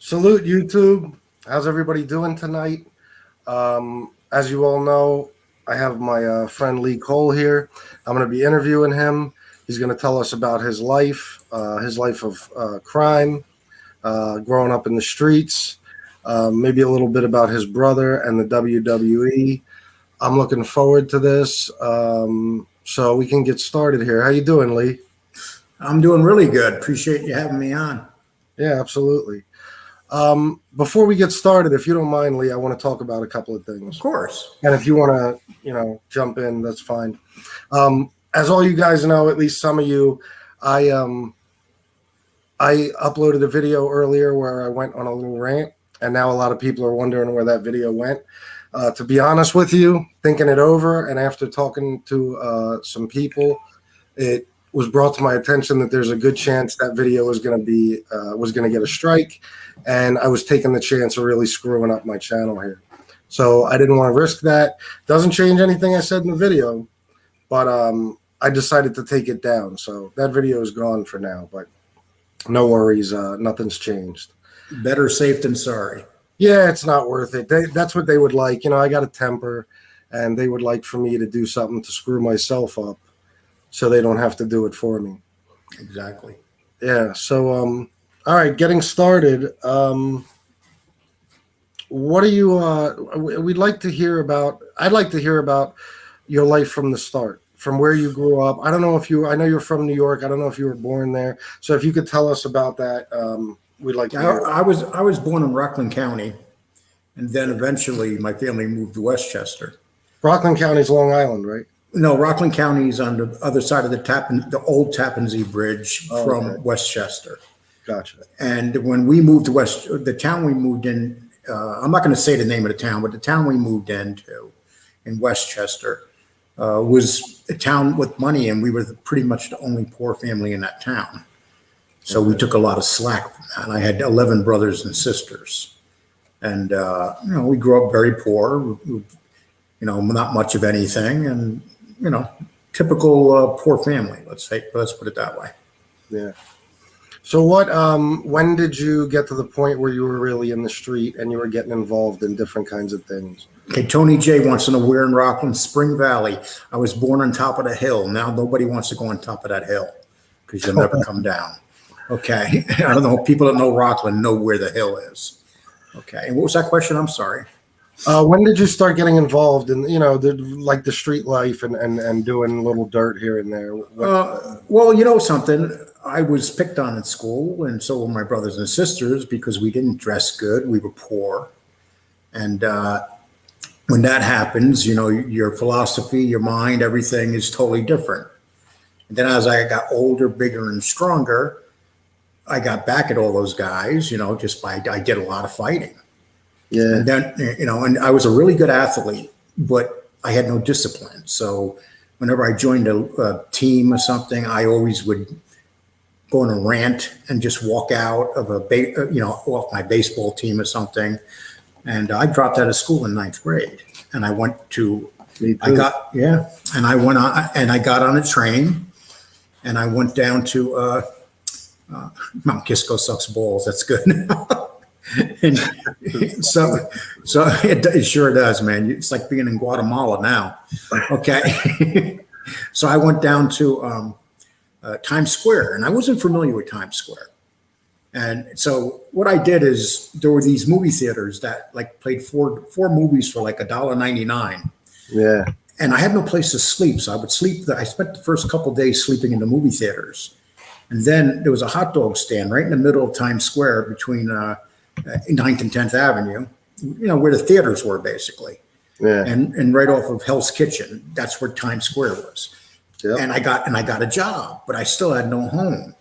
Salute YouTube. How's everybody doing tonight? As you all know, I have my friend Lee Cole here. I'm going to be interviewing him. He's going to tell us about his life of crime, growing up in the streets, maybe a little bit about his brother and the WWE. I'm looking forward to this. So we can get started here. How you doing, Lee? I'm doing really good. Appreciate you having me on. Yeah, absolutely. Before we get started, if you don't mind, Lee, I want to talk about a couple of things. Of course. And if you want to, jump in, that's fine. As all you guys know, at least some of you, I uploaded a video earlier where I went on a little rant, and now a lot of people are wondering where that video went. To be honest with you, thinking it over, and after talking to some people, it was brought to my attention that there's a good chance that video was going to get a strike, and I was taking the chance of really screwing up my channel here. So I didn't want to risk that. Doesn't change anything I said in the video, but I decided to take it down. So that video is gone for now, but no worries. Nothing's changed. Better safe than sorry. Yeah, it's not worth it. That's what they would like. I got a temper, and they would like for me to do something to screw myself up so they don't have to do it for me. Exactly. Yeah. So, all right, getting started. What do you, we'd like to hear about, I'd like to hear about your life from the start, from where you grew up. I know you're from New York. I don't know if you were born there. So if you could tell us about that, we'd like to hear. I was born in Rockland County, and then eventually my family moved to Westchester. Rockland County is Long Island, right? No, Rockland County is on the other side of the old Tappan Zee Bridge from Westchester. Gotcha. And when we moved to the town we moved in, I'm not going to say the name of the town, but the town we moved into in Westchester was a town with money, and we were pretty much the only poor family in that town. So we took a lot of slack from that. And I had 11 brothers and sisters, and we grew up very poor. Not much of anything, and typical poor family. Let's put it that way. Yeah. So when did you get to the point where you were really in the street and you were getting involved in different kinds of things? Okay, Tony J wants to know where in Rockland, Spring Valley. I was born on top of the hill. Now nobody wants to go on top of that hill because you'll never come down. Okay. I don't know. People that know Rockland know where the hill is. Okay. And what was that question? I'm sorry. When did you start getting involved in, the street life and doing a little dirt here and there? Well, something, I was picked on in school, and so were my brothers and sisters, because we didn't dress good. We were poor. And when that happens, your philosophy, your mind, everything is totally different. And then as I got older, bigger, and stronger, I got back at all those guys, I did a lot of fighting. Yeah. And then, and I was a really good athlete, but I had no discipline. So whenever I joined a team or something, I always would go on a rant and just walk out of off my baseball team or something. And I dropped out of school in 9th grade, and I went to, and I went on, and I got on a train, and I went down to Mount Kisco sucks balls. That's good. And so it sure does, man. It's like being in Guatemala now. Okay. So I went down to Times Square, and I wasn't familiar with Times Square. And so what I did is, there were these movie theaters that played four movies for $1.99. Yeah. And I had no place to sleep. So I would sleep. I spent the first couple of days sleeping in the movie theaters. And then there was a hot dog stand right in the middle of Times Square between 9th and 10th Avenue, where the theaters were basically. Yeah. And right off of Hell's Kitchen, that's where Times Square was. Yep. And I got a job, but I still had no home.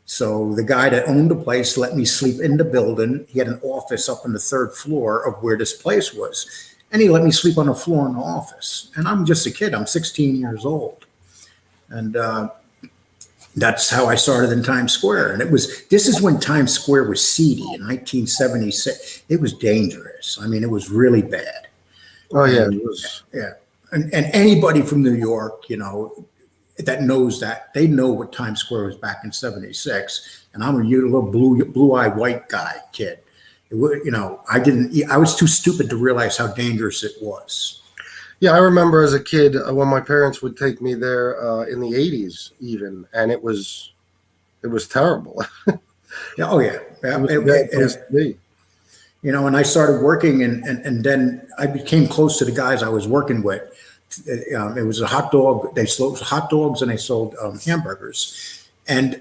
So the guy that owned the place let me sleep in the building. He had an office up on the 3rd floor of where this place was. And he let me sleep on the floor in the office. And I'm just a kid. I'm 16 years old. And that's how I started in Times Square. And this is when Times Square was seedy in 1976. It was dangerous. I mean, it was really bad. Oh, yeah. It was. Yeah. And anybody from New York, that knows that, they know what Times Square was back in 76. And I'm a little blue-eyed white kid. I was too stupid to realize how dangerous it was. Yeah, I remember as a kid when my parents would take me there in the '80s, even, and it was terrible. Yeah, oh yeah. It was a bad place to be. And I started working, and then I became close to the guys I was working with. It was a hot dog. They sold hot dogs and they sold hamburgers, and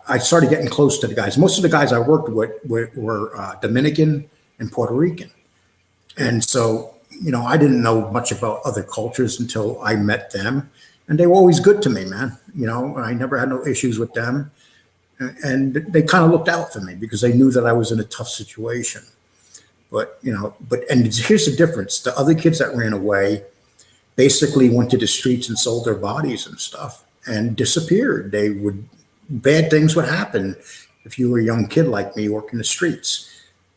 I started getting close to the guys. Most of the guys I worked with were Dominican and Puerto Rican, and so I didn't know much about other cultures until I met them, and they were always good to me, man. I never had no issues with them, and they kind of looked out for me because they knew that I was in a tough situation. But here's the difference: the other kids that ran away basically went to the streets and sold their bodies and stuff and disappeared. Bad things would happen if you were a young kid like me working the streets.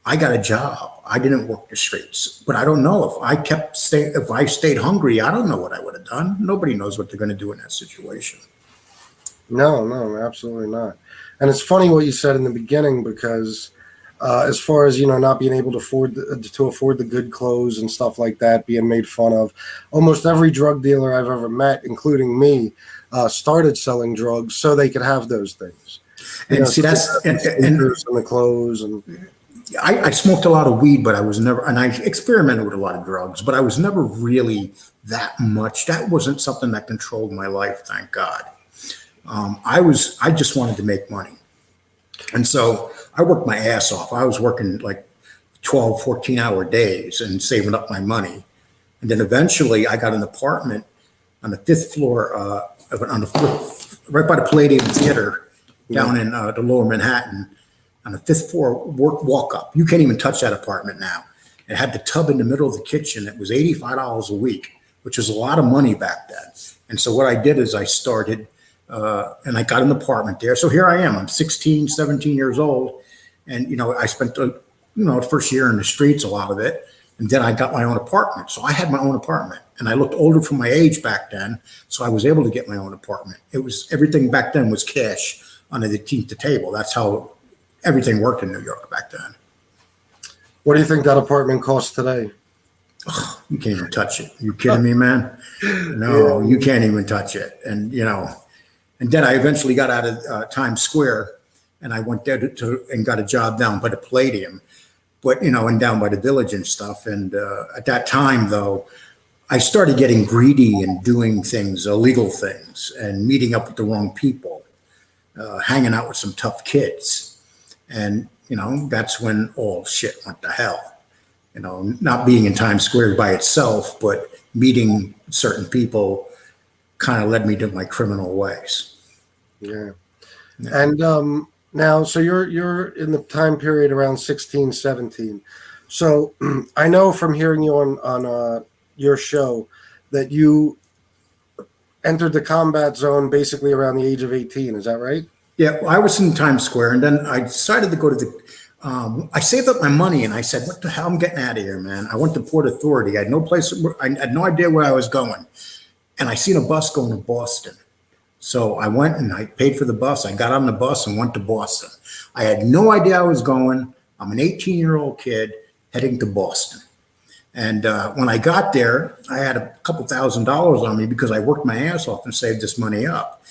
I got a job. I didn't work the streets, but I don't know if I stayed hungry, I don't know what I would have done. Nobody knows what they're going to do in that situation. No, absolutely not. And it's funny what you said in the beginning, because as far as not being able to afford the good clothes and stuff like that, being made fun of, almost every drug dealer I've ever met, including me, started selling drugs so they could have those things. And see, that's and the clothes. And I smoked a lot of weed, but I was never, and I experimented with a lot of drugs, but I was never really that much. That wasn't something that controlled my life, thank God. I just wanted to make money. And so I worked my ass off. I was working like 12, 14-hour days and saving up my money. And then eventually I got an apartment on the 5th floor, right by the Palladium Theater down in the lower Manhattan, on the 5th floor, walk up. You can't even touch that apartment now. It had the tub in the middle of the kitchen. It was $85 a week, which was a lot of money back then. And so what I did is I started, and I got an apartment there. So here I am. I'm 16, 17 years old. And, I spent, the first year in the streets, a lot of it. And then I got my own apartment. So I had my own apartment. And I looked older for my age back then. So I was able to get my own apartment. Everything back then was cash under the table. That's how everything worked in New York back then. What do you think that apartment costs today? Oh, you can't even touch it. You kidding me, man? No, you can't even touch it. And, and then I eventually got out of Times Square, and I went there and got a job down by the Palladium, but, and down by the Village and stuff. And at that time, though, I started getting greedy and doing things, illegal things, and meeting up with the wrong people, hanging out with some tough kids. And, that's when all shit went to hell. Not being in Times Square by itself, but meeting certain people kind of led me to my criminal ways. Yeah. And now, so you're in the time period around 16, 17. So I know from hearing you on your show that you entered the combat zone basically around the age of 18. Is that right? Yeah, I was in Times Square, and then I decided to go to I saved up my money, and I said, what the hell, I'm getting out of here, man. I went to Port Authority. I had no place, I had no idea where I was going. And I seen a bus going to Boston. So I went and I paid for the bus. I got on the bus and went to Boston. I had no idea I was going. I'm an 18-year-old kid heading to Boston. And when I got there, I had a couple $1,000s on me because I worked my ass off and saved this money up.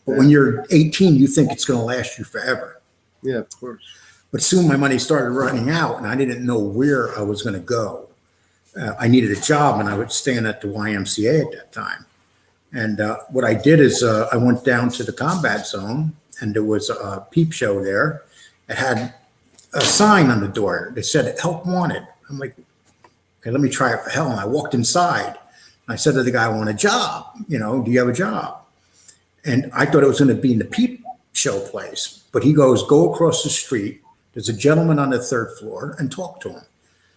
But when you're 18, you think it's going to last you forever. Yeah, of course. But soon my money started running out, and I didn't know where I was going to go. I needed a job, and I was staying at the YMCA at that time. And what I did is I went down to the combat zone, and there was a peep show there. It had a sign on the door. They said, help wanted. I'm like, okay, let me try it for hell. And I walked inside. And I said to the guy, I want a job. Do you have a job? And I thought it was going to be in the peep show place. But he goes, go across the street. There's a gentleman on the 3rd floor, and talk to him.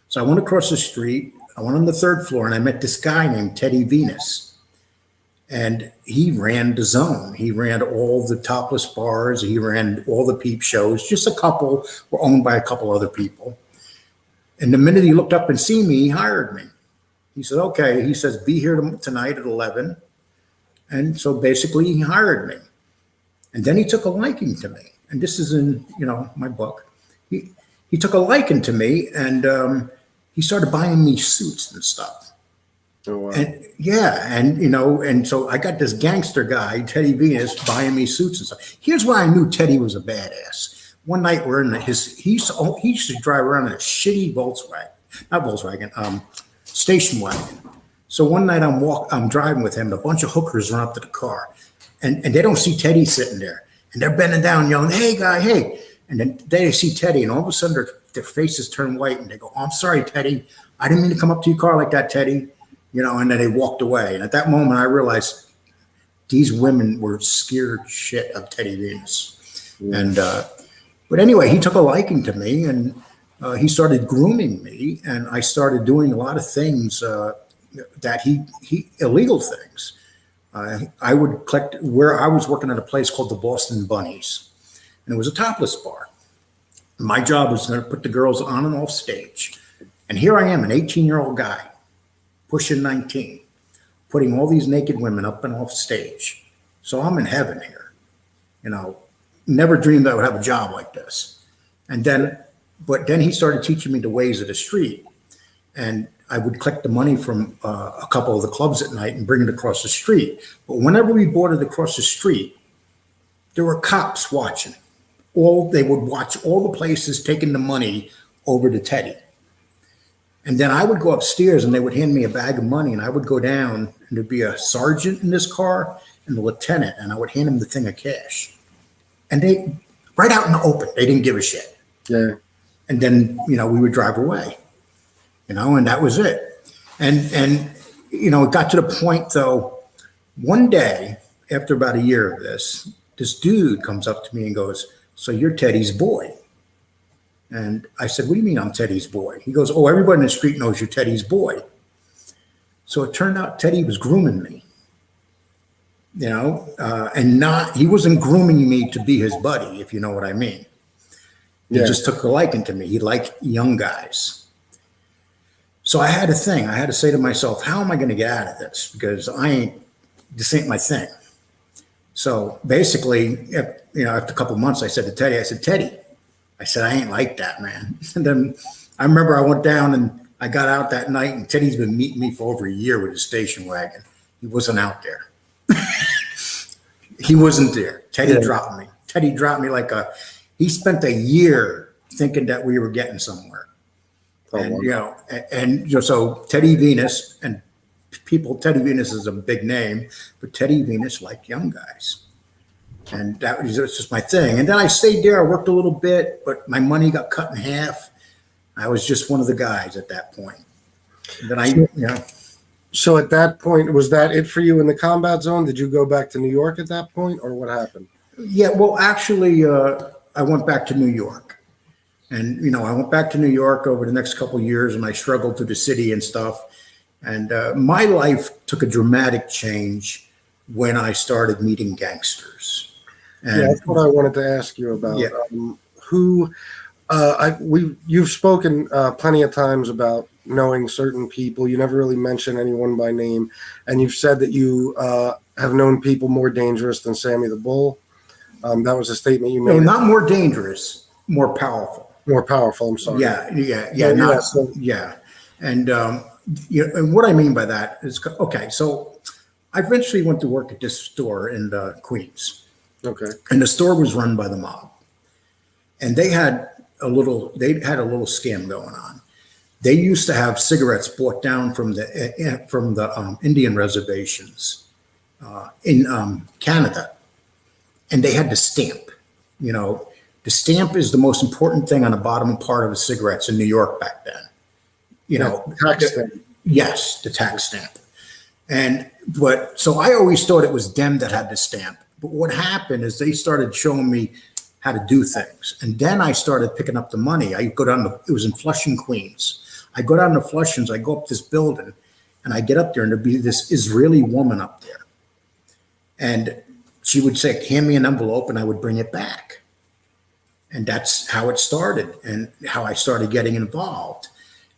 So I went across the street. I went on the 3rd floor, and I met this guy named Teddy Venus. And he ran the zone. He ran all the topless bars. He ran all the peep shows. Just a couple were owned by a couple other people. And the minute he looked up and see me, he hired me. He said, okay. He says, be here tonight at 11. And so basically he hired me. And then he took a liking to me. And this is in, my book. he took a liking to me, and he started buying me suits and stuff. Oh, wow. And yeah, and so I got this gangster guy, Teddy Venus, buying me suits and stuff. Here's why I knew Teddy was a badass. One night we're in he used to drive around in a shitty station wagon. So one night I'm driving with him, a bunch of hookers run up to the car, and they don't see Teddy sitting there, and they're bending down yelling, "Hey guy, hey!" And then they see Teddy, and all of a sudden their faces turn white, and they go, "Oh, I'm sorry, Teddy. I didn't mean to come up to your car like that, Teddy." And then they walked away. And at that moment, I realized these women were scared shit of Teddy Venus. Yeah. And but anyway, he took a liking to me, and he started grooming me, and I started doing a lot of things that he illegal things. I would collect where I was working at a place called the Boston Bunnies, and it was a topless bar. My job was to put the girls on and off stage. And here I am, an 18-year-old guy, pushing 19, putting all these naked women up and off stage. So I'm in heaven here. Never dreamed I would have a job like this. But then he started teaching me the ways of the street. And I would collect the money from a couple of the clubs at night and bring it across the street. But whenever we boarded across the street, there were cops watching. They would watch all the places taking the money over to Teddy. And then I would go upstairs and they would hand me a bag of money, and I would go down and there'd be a sergeant in this car and the lieutenant, and I would hand him the thing of cash. And they, right out in the open, they didn't give a shit. Yeah. And then, we would drive away, and that was it. And it got to the point though, one day after about a year of this dude comes up to me and goes, "So you're Teddy's boy?" And I said, "What do you mean I'm Teddy's boy?" He goes, "Oh, everybody in the street knows you're Teddy's boy." So it turned out Teddy was grooming me, and he wasn't grooming me to be his buddy, if you know what I mean. He just took a liking to me. He liked young guys. So I had to say to myself, how am I going to get out of this? Because this ain't my thing. So basically, after a couple of months, I said to Teddy, "Teddy, I ain't like that, man." And then I remember I went down and I got out that night, and Teddy's been meeting me for over a year with his station wagon. He wasn't out there. He wasn't there. Teddy dropped me. Teddy dropped me he spent a year thinking that we were getting somewhere. So Teddy Venus, and Teddy Venus is a big name, but Teddy Venus liked young guys. And that was just my thing. And then I stayed there. I worked a little bit, but my money got cut in half. I was just one of the guys at that point. And then So at that point, was that it for you in the combat zone? Did you go back to New York at that point, or what happened? Yeah, well, actually, I went back to New York. And, I went back to New York over the next couple of years, and I struggled through the city and stuff. And my life took a dramatic change when I started meeting gangsters. And that's what I wanted to ask you about. Yeah. You've spoken plenty of times about knowing certain people. You never really mention anyone by name, and you've said that you have known people more dangerous than Sammy the Bull. That was a statement you made. No, not more dangerous, more powerful. More powerful. I'm sorry. Yeah. And and what I mean by that is, okay, so I eventually went to work at this store in Queens. Okay. And the store was run by the mob, and they had a little scam going on. They used to have cigarettes brought down from the Indian reservations in Canada, and they had the stamp. The stamp is the most important thing on the bottom part of the cigarettes in New York back then. Tax stamp. Yes, the tax stamp. So I always thought it was them that had the stamp. But what happened is they started showing me how to do things. And then I started picking up the money. I go down it was in Flushing, Queens. I go down to Flushing, I go up this building, and I get up there, and there'd be this Israeli woman up there. And she would say, "Hand me an envelope," and I would bring it back. And that's how it started and how I started getting involved.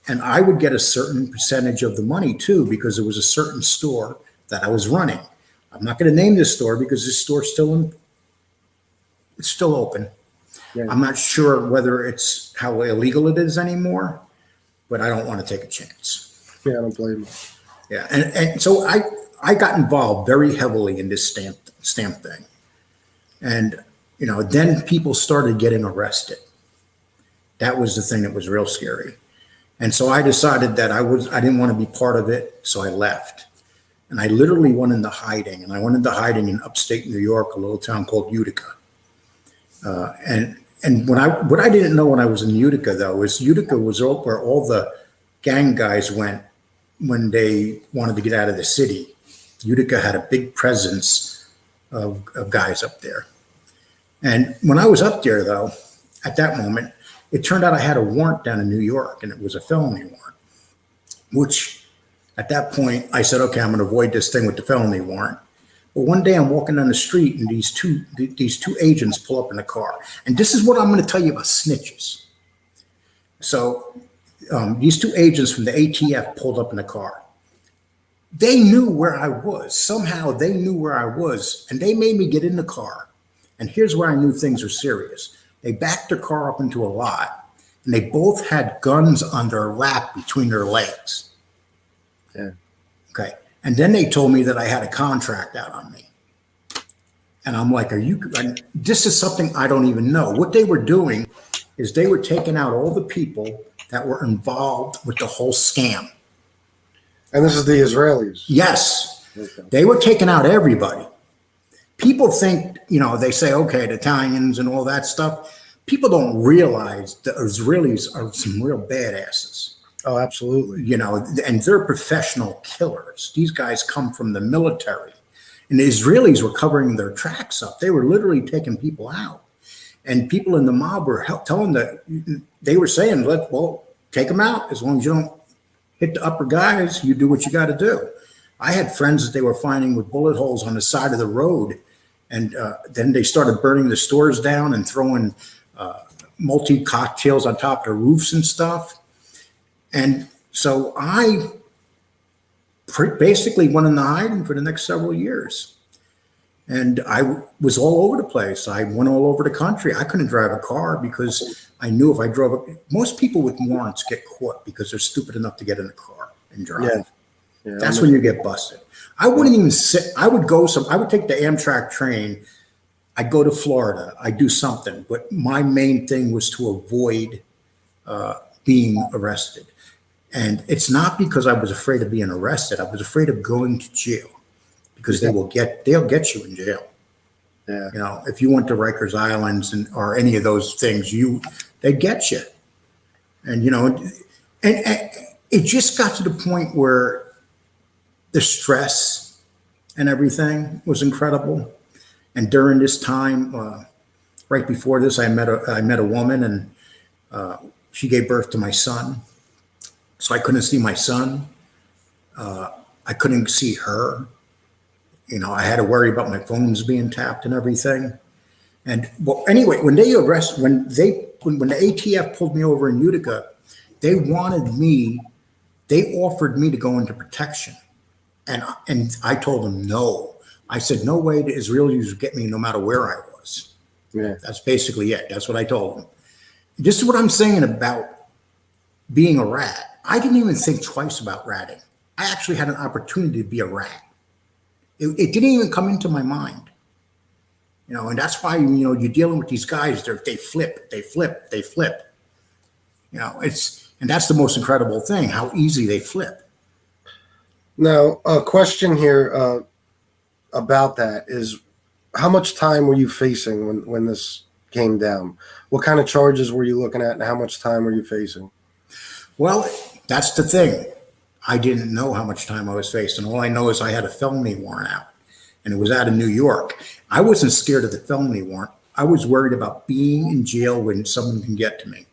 And I would get a certain percentage of the money too, because there was a certain store that I was running. I'm not going to name this store because this store's it's still open. Yeah. I'm not sure whether it's how illegal it is anymore, but I don't want to take a chance. Yeah, I don't blame you. Yeah, and so I got involved very heavily in this stamp thing, and then people started getting arrested. That was the thing that was real scary, and so I decided that I didn't want to be part of it, so I left, and I literally went into hiding, and I went into hiding in upstate New York, a little town called Utica, and what I didn't know when I was in Utica though is Utica was where all the gang guys went when they wanted to get out of the city. Utica had a big presence of guys up there. And when I was up there, though, at that moment, it turned out I had a warrant down in New York, and it was a felony warrant, which at that point I said, okay, I'm going to avoid this thing with the felony warrant. But one day I'm walking down the street, and these two agents pull up in a car. And this is what I'm going to tell you about snitches. So these two agents from the ATF pulled up in a car. They knew where I was. Somehow they knew where I was, and they made me get in the car. And here's where I knew things were serious. They backed their car up into a lot, and they both had guns on their lap between their legs. Yeah. Okay. And then they told me that I had a contract out on me. And I'm like, this is something I don't even know. What they were doing is they were taking out all the people that were involved with the whole scam. And this is the Israelis. Yes. Okay. They were taking out everybody. People think, they say, okay, the Italians and all that stuff. People don't realize the Israelis are some real badasses. Oh, absolutely. And they're professional killers. These guys come from the military. And the Israelis were covering their tracks up. They were literally taking people out. And people in the mob were telling they were saying, take them out. As long as you don't hit the upper guys, you do what you got to do. I had friends that they were finding with bullet holes on the side of the road. And then they started burning the stores down and throwing multi-cocktails on top of the roofs and stuff. And so I basically went into hiding for the next several years. And I was all over the place. I went all over the country. I couldn't drive a car because I knew if I drove most people with warrants get caught because they're stupid enough to get in a car and drive. Yeah, that's when you get busted. I wouldn't even sit. I would take the Amtrak train. I'd go to Florida. I'd do something. But my main thing was to avoid being arrested. And it's not because I was afraid of being arrested. I was afraid of going to jail because they'll get you in jail. Yeah. If you went to Rikers Islands or any of those things, they'd get you. And and it just got to the point where the stress and everything was incredible. And during this time, right before this, I met a woman, and she gave birth to my son. So I couldn't see my son. I couldn't see her. I had to worry about my phones being tapped and everything. And anyway, when the ATF pulled me over in Utica, they offered me to go into protection. And I told them no. I said, no way the Israelis would get me no matter where I was. Yeah. That's basically it. That's what I told them. This is what I'm saying about being a rat. I didn't even think twice about ratting. I actually had an opportunity to be a rat. It didn't even come into my mind. And that's why, you're dealing with these guys, they flip. And that's the most incredible thing, how easy they flip. Now, a question here about that is, how much time were you facing when this came down? What kind of charges were you looking at, and how much time were you facing? Well, that's the thing. I didn't know how much time I was facing. All I know is I had a felony warrant out, and it was out of New York. I wasn't scared of the felony warrant. I was worried about being in jail when someone can get to me.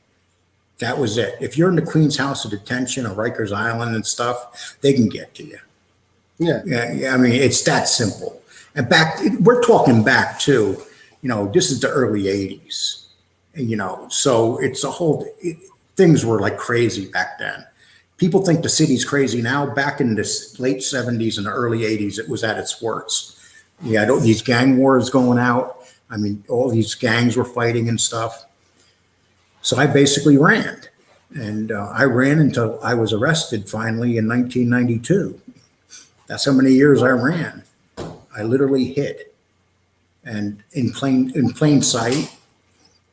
That was it. If you're in the Queen's House of Detention or Rikers Island and stuff, they can get to you. Yeah. I mean, it's that simple. And we're talking back to, this is the early 80s. So it's things were like crazy back then. People think the city's crazy now. Back in the late 70s and the early 80s, it was at its worst. These gang wars going out. I mean, all these gangs were fighting and stuff. So I basically ran. And I ran until I was arrested finally in 1992. That's how many years I ran. I literally hid. And in plain sight,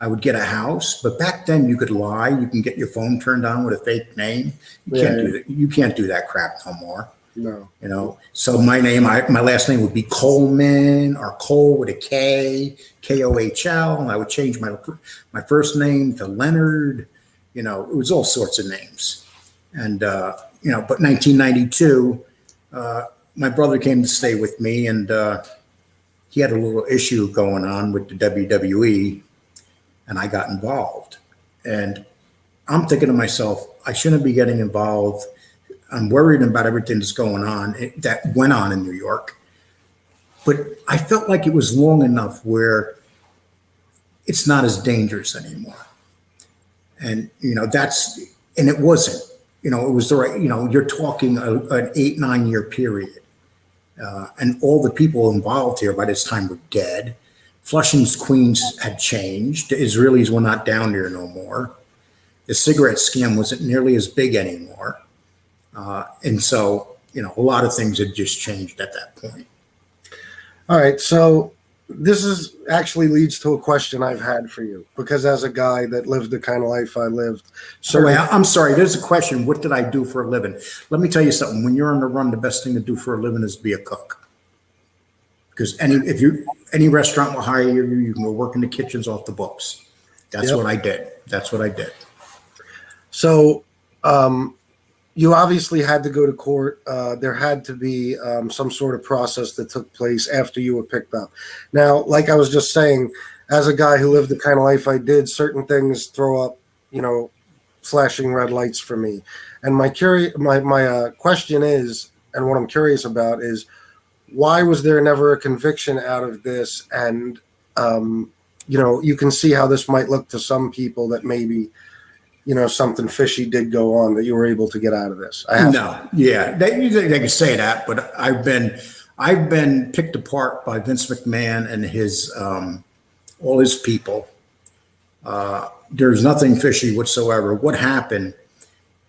I would get a house. But back then you could lie. You can get your phone turned on with a fake name. You can't do that. You can't do that crap no more. No. You know, so my last name would be Coleman, or Cole with a K, Kohl, and I would change my first name to Leonard. You know, it was all sorts of names. And, you know, but 1992, my brother came to stay with me, and he had a little issue going on with the WWE, and I got involved. And I'm thinking to myself, I shouldn't be getting involved. I'm worried about everything that's going on, that went on in New York. But I felt like it was long enough where it's not as dangerous anymore. And, you know, and it wasn't, you know, it was the right, you know, you're talking an 8-9 year period. And all the people involved here by this time were dead. Flushing's Queens had changed. The Israelis were not down there no more. The cigarette scam wasn't nearly as big anymore. And so, you know, a lot of things had just changed at that point. All right. So this actually leads to a question I've had for you, because as a guy that lived the kind of life I lived. So I'm sorry, there's a question. What did I do for a living? Let me tell you something. When you're on the run, the best thing to do for a living is be a cook. Because any restaurant will hire you, you can go work in the kitchens off the books. That's what I did. That's what I did. So, you obviously had to go to court. There had to be some sort of process that took place after you were picked up. Now, like I was just saying, as a guy who lived the kind of life I did, certain things throw up, you know, flashing red lights for me. And my question is, and what I'm curious about is, why was there never a conviction out of this? And, you know, you can see how this might look to some people that maybe, you know, something fishy did go on that you were able to get out of this. They can say that, but I've been picked apart by Vince McMahon and his all his people. There's nothing fishy whatsoever. What happened?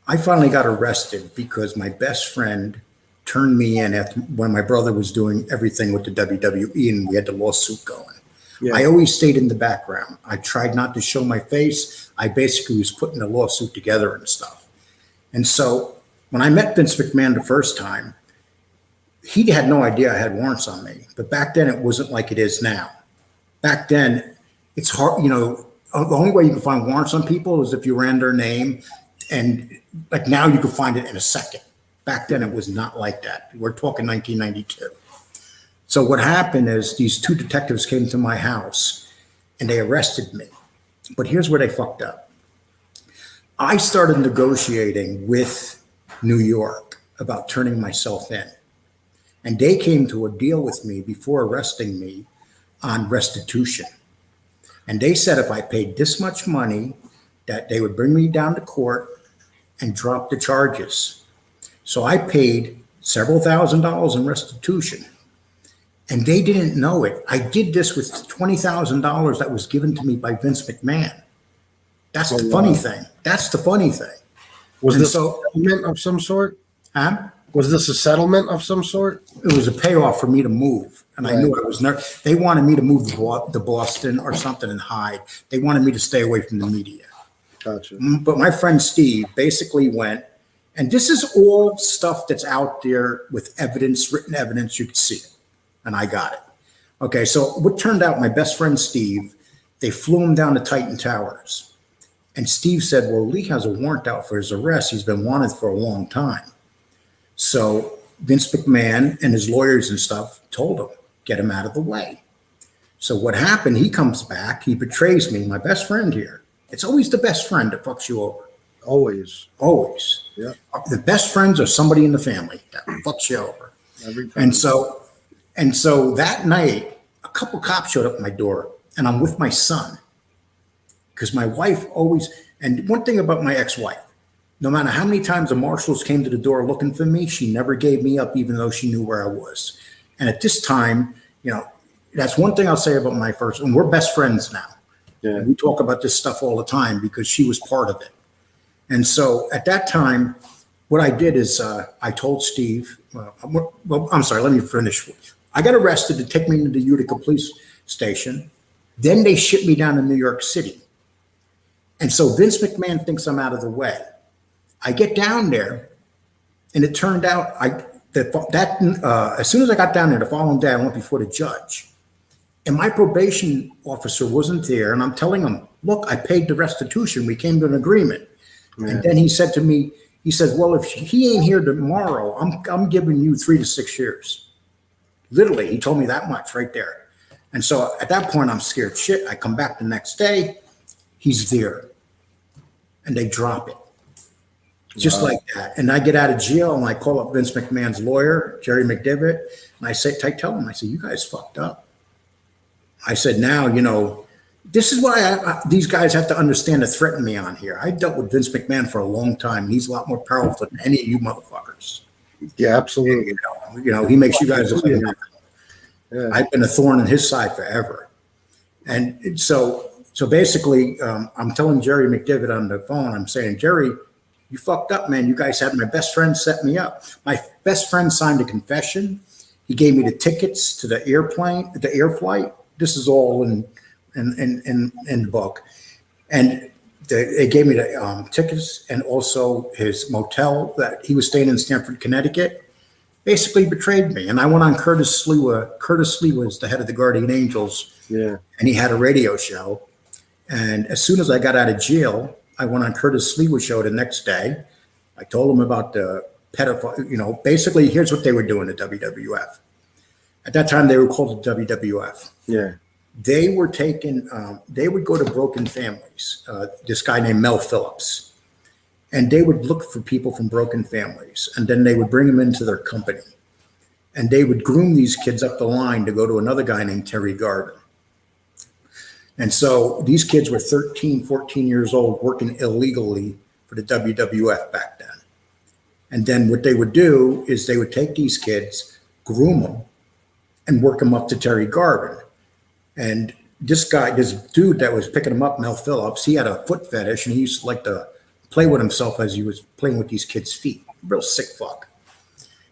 I finally got arrested because my best friend turned me in when my brother was doing everything with the WWE, and we had the lawsuit going. Yeah. I always stayed in the background. I tried not to show my face. I basically was putting the lawsuit together and stuff. And so when I met Vince McMahon the first time, he had no idea I had warrants on me. But back then, it wasn't like it is now. Back then, it's hard, you know, the only way you can find warrants on people is if you ran their name. And like now you can find it in a second. Back then, it was not like that. We're talking 1992. So what happened is these two detectives came to my house and they arrested me. But here's where they fucked up. I started negotiating with New York about turning myself in. And they came to a deal with me before arresting me on restitution. And they said if I paid this much money, that they would bring me down to court and drop the charges. So I paid several $1,000s in restitution. And they didn't know it. I did this with $20,000 that was given to me by Vince McMahon. That's the funny thing. That's the funny thing. Was this a settlement of some sort? Was this a settlement of some sort? It was a payoff for me to move. And I knew I was never, they wanted me to move to Boston or something and hide. They wanted me to stay away from the media. Gotcha. But my friend Steve basically went, and this is all stuff that's out there with evidence, written evidence, you can see it. And I got it. Okay, so what turned out, my best friend Steve, they flew him down to Titan Towers. And Steve said, well, Lee has a warrant out for his arrest. He's been wanted for a long time. So Vince McMahon and his lawyers and stuff told him, get him out of the way. So what happened, he comes back, he betrays me, my best friend here. It's always the best friend that fucks you over. Always. Always. Yeah. The best friends are somebody in the family that fucks you over. Every time. And so that night, a couple cops showed up at my door, and I'm with my son. Because my wife always, and one thing about my ex-wife, no matter how many times the marshals came to the door looking for me, she never gave me up, even though she knew where I was. And at this time, you know, that's one thing I'll say about my first, and we're best friends now. Yeah. We talk about this stuff all the time because she was part of it. And so at that time, what I did is I told Steve, I'm sorry, let me finish. I got arrested to take me to the Utica police station. Then they shipped me down to New York City. And so Vince McMahon thinks I'm out of the way. I get down there, and it turned out as soon as I got down there the following day, I went before the judge. And my probation officer wasn't there. And I'm telling him, look, I paid the restitution. We came to an agreement. Yeah. And then he said to me, he says, well, if he ain't here tomorrow, I'm giving you 3 to 6 years. Literally, he told me that much right there. And so at that point, I'm scared shit. I come back the next day, he's there. And they drop it. Just like that. And I get out of jail and I call up Vince McMahon's lawyer, Jerry McDevitt, and I tell him, I said, you guys fucked up. I said, now, this is why these guys have to understand to threaten me on here. I dealt with Vince McMahon for a long time. He's a lot more powerful than any of you motherfuckers. Yeah, absolutely. He makes you guys look like nothing. Yeah. I've been a thorn in his side forever. And so basically, I'm telling Jerry McDevitt on the phone, I'm saying, Jerry, you fucked up, man. You guys had my best friend set me up. My best friend signed a confession. He gave me the tickets to the air flight. This is all in the book. And they gave me the tickets and also his motel that he was staying in Stamford, Connecticut. Basically betrayed me. And I went on Curtis Sliwa. Curtis Sliwa is the head of the Guardian Angels. Yeah. And he had a radio show. And as soon as I got out of jail, I went on Curtis Sliwa's show the next day. I told him about the pedophile, basically here's what they were doing at WWF. At that time, they were called the WWF. Yeah. They were they would go to broken families. This guy named Mel Phillips. And they would look for people from broken families. And then they would bring them into their company. And they would groom these kids up the line to go to another guy named Terry Garvin. And so these kids were 13, 14 years old working illegally for the WWF back then. And then what they would do is they would take these kids, groom them, and work them up to Terry Garvin. And this dude that was picking them up, Mel Phillips, he had a foot fetish and he used to like to play with himself as he was playing with these kids' feet. Real sick fuck.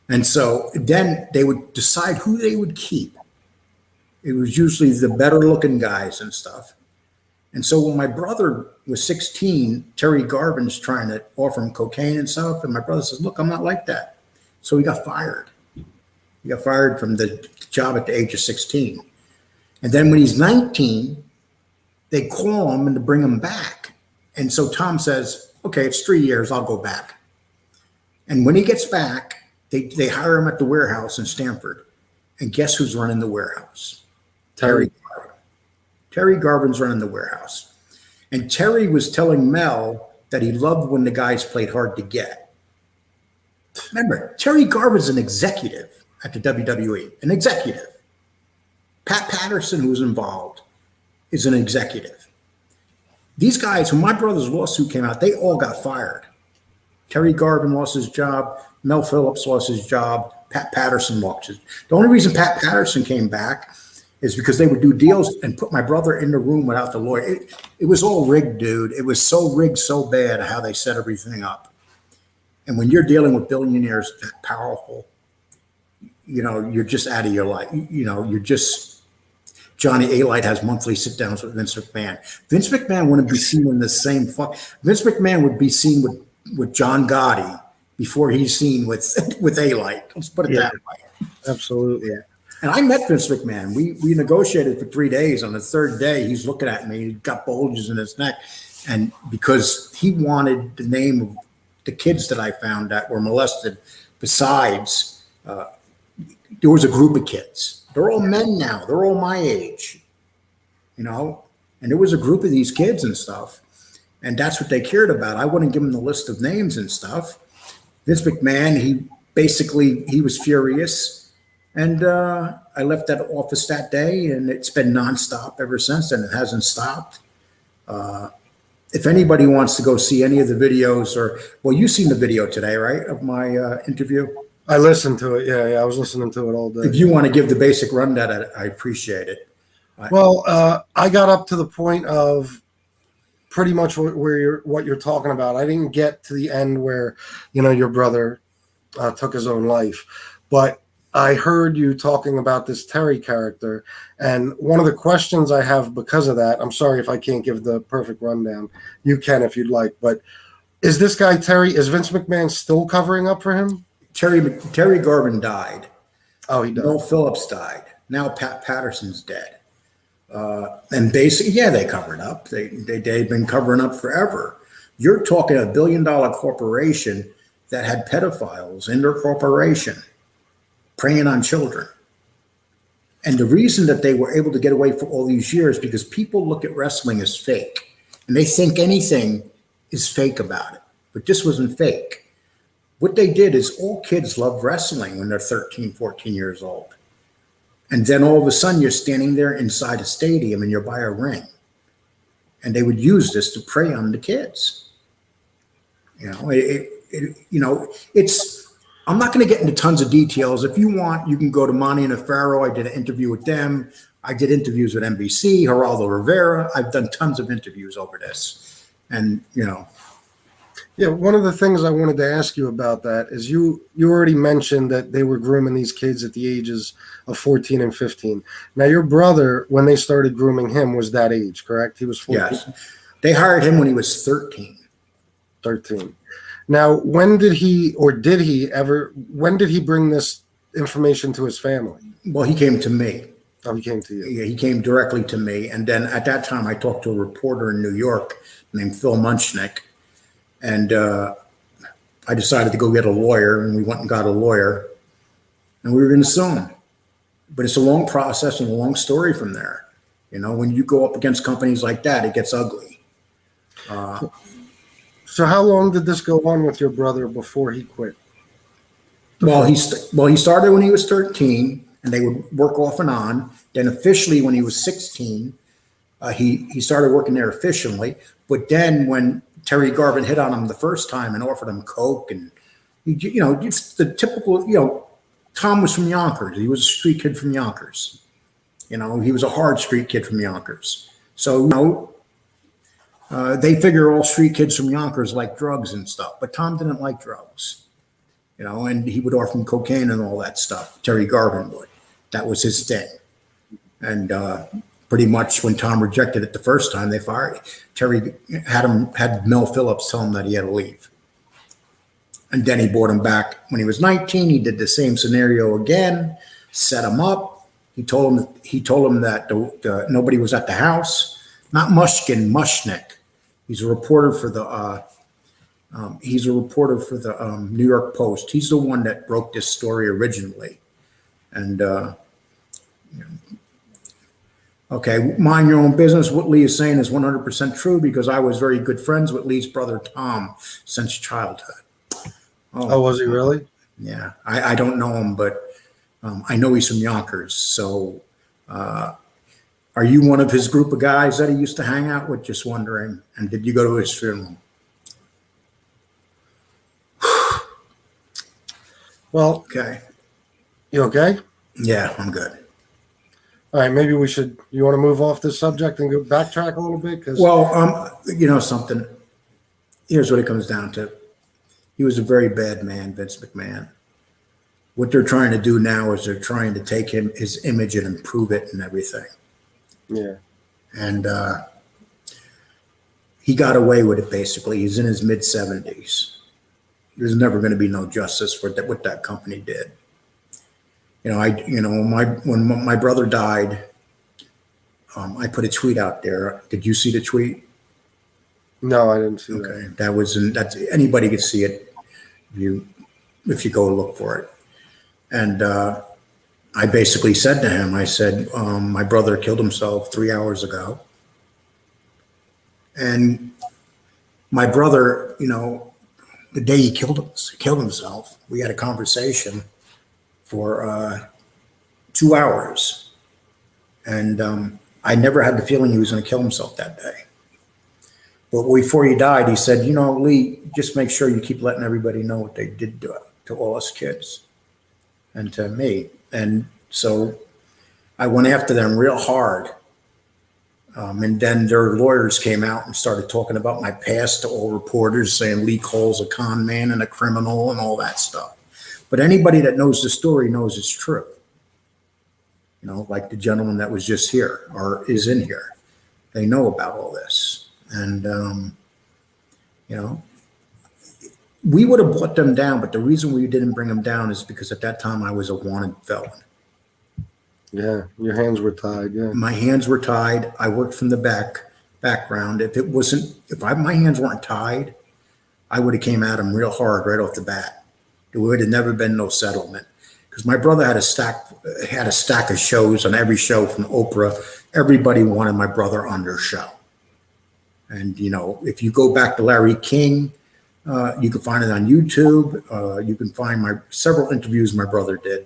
And so then they would decide who they would keep. It was usually the better looking guys and stuff. And so when my brother was 16, Terry Garvin's trying to offer him cocaine and stuff. And my brother says, look, I'm not like that. So he got fired. He got fired from the job at the age of 16. And then when he's 19, they call him and to bring him back. And so Tom says, okay, it's 3 years, I'll go back. And when he gets back, they hire him at the warehouse in Stamford. And guess who's running the warehouse? Terry Garvin. Terry Garvin's running the warehouse. And Terry was telling Mel that he loved when the guys played hard to get. Remember, Terry Garvin's an executive at the WWE, an executive. Pat Patterson, who was involved, is an executive. These guys, when my brother's lawsuit came out, they all got fired. Terry Garvin lost his job. Mel Phillips lost his job. Pat Patterson lost his. The only reason Pat Patterson came back is because they would do deals and put my brother in the room without the lawyer. It was all rigged, dude. It was so rigged, so bad how they set everything up. And when you're dealing with billionaires that powerful, you're just out of your life. You're just, Johnny A-Light has monthly sit-downs with Vince McMahon. Vince McMahon wouldn't be seen in the same Vince McMahon would be seen with John Gotti before he's seen with A-Light. Let's put it that way. Absolutely. Yeah. And I met Vince McMahon. We negotiated for 3 days. On the third day, he's looking at me. He's got bulges in his neck. And because he wanted the name of the kids that I found that were molested, besides, there was a group of kids. They're all men now. They're all my age, and there was a group of these kids and stuff. And that's what they cared about. I wouldn't give them the list of names and stuff. Vince McMahon, he was furious. And I left that office that day, and it's been nonstop ever since, and it hasn't stopped. If anybody wants to go see any of the videos, you've seen the video today, right, of my interview? I listened to it. Yeah, I was listening to it all day. If you want to give the basic rundown, I appreciate it. Well, I got up to the point of pretty much what you're talking about. I didn't get to the end where, your brother took his own life, but I heard you talking about this Terry character, and one of the questions I have because of that, I'm sorry if I can't give the perfect rundown. You can if you'd like, but is this guy Terry? Is Vince McMahon still covering up for him? Terry Garvin died. Oh, he died. Mel Phillips died. Now Pat Patterson's dead. And basically, yeah, they covered up. They've been covering up forever. You're talking $1 billion corporation that had pedophiles in their corporation preying on children. And the reason that they were able to get away for all these years because people look at wrestling as fake and they think anything is fake about it. But this wasn't fake. What they did is all kids love wrestling when they're 13, 14 years old. And then all of a sudden you're standing there inside a stadium and you're by a ring. And they would use this to prey on the kids. I'm not going to get into tons of details. If you want, you can go to Monty and Afaro. I did an interview with them. I did interviews with NBC, Geraldo Rivera. I've done tons of interviews over this. And, Yeah, one of the things I wanted to ask you about that is you already mentioned that they were grooming these kids at the ages of 14 and 15. Now, your brother, when they started grooming him, was that age, correct? He was 14? Yes. They hired him when he was 13. 13. Now, when did he bring this information to his family? Well, he came to me. Oh, he came to you. Yeah, he came directly to me. And then at that time, I talked to a reporter in New York named Phil Munchnick. And I decided to go get a lawyer, and we went and got a lawyer, and we were going to sue him. But it's a long process and a long story from there. When you go up against companies like that, it gets ugly. So how long did this go on with your brother before he quit? Well, he started when he was 13, and they would work off and on. Then officially, when he was 16, he started working there officially. But then when Terry Garvin hit on him the first time and offered him coke, and it's the typical. Tom was from Yonkers. He was a street kid from Yonkers. He was a hard street kid from Yonkers. So they figure all street kids from Yonkers like drugs and stuff. But Tom didn't like drugs. And he would offer him cocaine and all that stuff. Terry Garvin would. That was his thing. And pretty much when Tom rejected it the first time, they fired. Terry had Mel Phillips tell him that he had to leave. And then he brought him back when he was 19. He did the same scenario again, set him up. He told him that nobody was at the house. Not Mushkin, Mushnick. He's a reporter for the New York Post. He's the one that broke this story originally. And okay, mind your own business. What Lee is saying is 100% true because I was very good friends with Lee's brother Tom since childhood. Oh, was he really? Yeah, I don't know him, but I know he's from Yonkers. So are you one of his group of guys that he used to hang out with? Just wondering. And did you go to his funeral? Well, okay. You okay? Yeah, I'm good. All right, maybe you want to move off this subject and go backtrack a little bit? Something. Here's what it comes down to. He was a very bad man, Vince McMahon. What they're trying to do now is they're trying to take his image and improve it and everything. Yeah. And he got away with it, basically. He's in his mid-70s. There's never going to be no justice for what that company did. When my brother died, I put a tweet out there. Did you see the tweet? No, I didn't see that. Okay, that's anybody could see it if you go look for it. And I basically said to him, I said, my brother killed himself 3 hours ago. And my brother, the day he killed himself, we had a conversation for 2 hours. And I never had the feeling he was going to kill himself that day. But before he died, he said, Lee, just make sure you keep letting everybody know what they did to all us kids and to me. And so I went after them real hard. And then their lawyers came out and started talking about my past to all reporters, saying Lee Cole's a con man and a criminal and all that stuff. But anybody that knows the story knows it's true. You know, like the gentleman that was just here or is in here. They know about all this. And, you know, we would have brought them down, but the reason we didn't bring them down is because at that time I was a wanted felon. Yeah, your hands were tied. Yeah, My hands were tied. I worked from the background. My hands weren't tied, I would have came at him real hard right off the bat. There would have never been no settlement because my brother had a stack of shows on every show from Oprah. Everybody wanted my brother on their show. And, you know, if you go back to Larry King, you can find it on YouTube. You can find several interviews my brother did.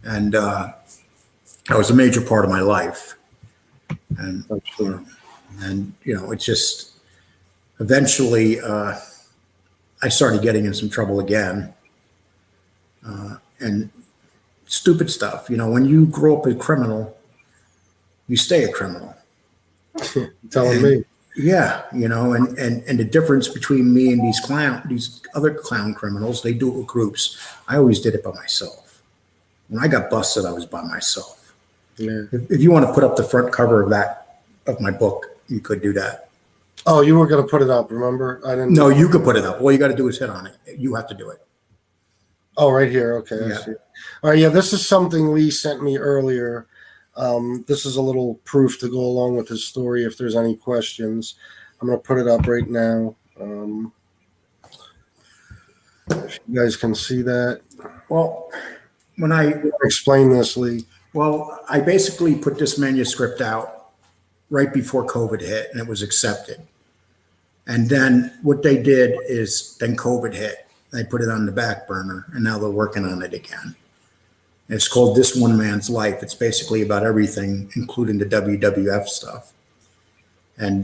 And that was a major part of my life. And, you know, it's just eventually I started getting in some trouble again. And stupid stuff. You know, when you grow up a criminal, you stay a criminal. telling me. Yeah, you know, and the difference between me and these other clown criminals, they do it with groups. I always did it by myself. When I got busted, I was by myself. Yeah. If you want to put up the front cover of my book, you could do that. Oh, you were going to put it up, remember? I didn't. No, you could put it up. All you got to do is hit on it. You have to do it. Oh, right here. Okay. Yeah. I see. All right. Yeah, this is something Lee sent me earlier. This is a little proof to go along with his story if there's any questions. I'm going to put it up right now. If you guys can see that. Well, when I Explain this, Lee. Well, I basically put this manuscript out right before COVID hit and it was accepted. And then what they did is then COVID hit. They put it on the back burner and now they're working on it again. And it's called This One Man's Life. It's basically about everything, including the WWF stuff. And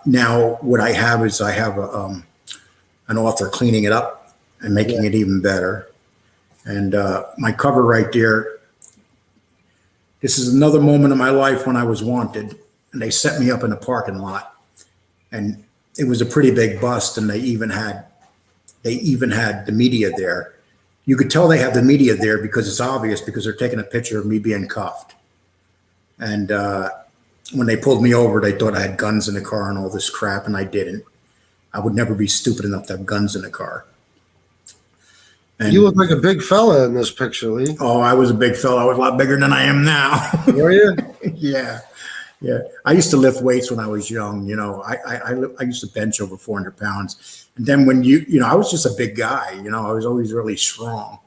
now what I have is an author cleaning it up and making it even better. And my cover right there, this is another moment in my life when I was wanted and they set me up in a parking lot and it was a pretty big bust and they even had the media there. You could tell they have the media there because it's obvious because they're taking a picture of me being cuffed. And when they pulled me over, they thought I had guns in the car and all this crap and I didn't. I would never be stupid enough to have guns in the car. And You look like a big fella in this picture, Lee. oh, I was a big fella. I was a lot bigger than I am now. Were you? Yeah. I used to lift weights when I was young. You know, I used to bench over 400 pounds. And then when I was just a big guy. You know, I was always really strong.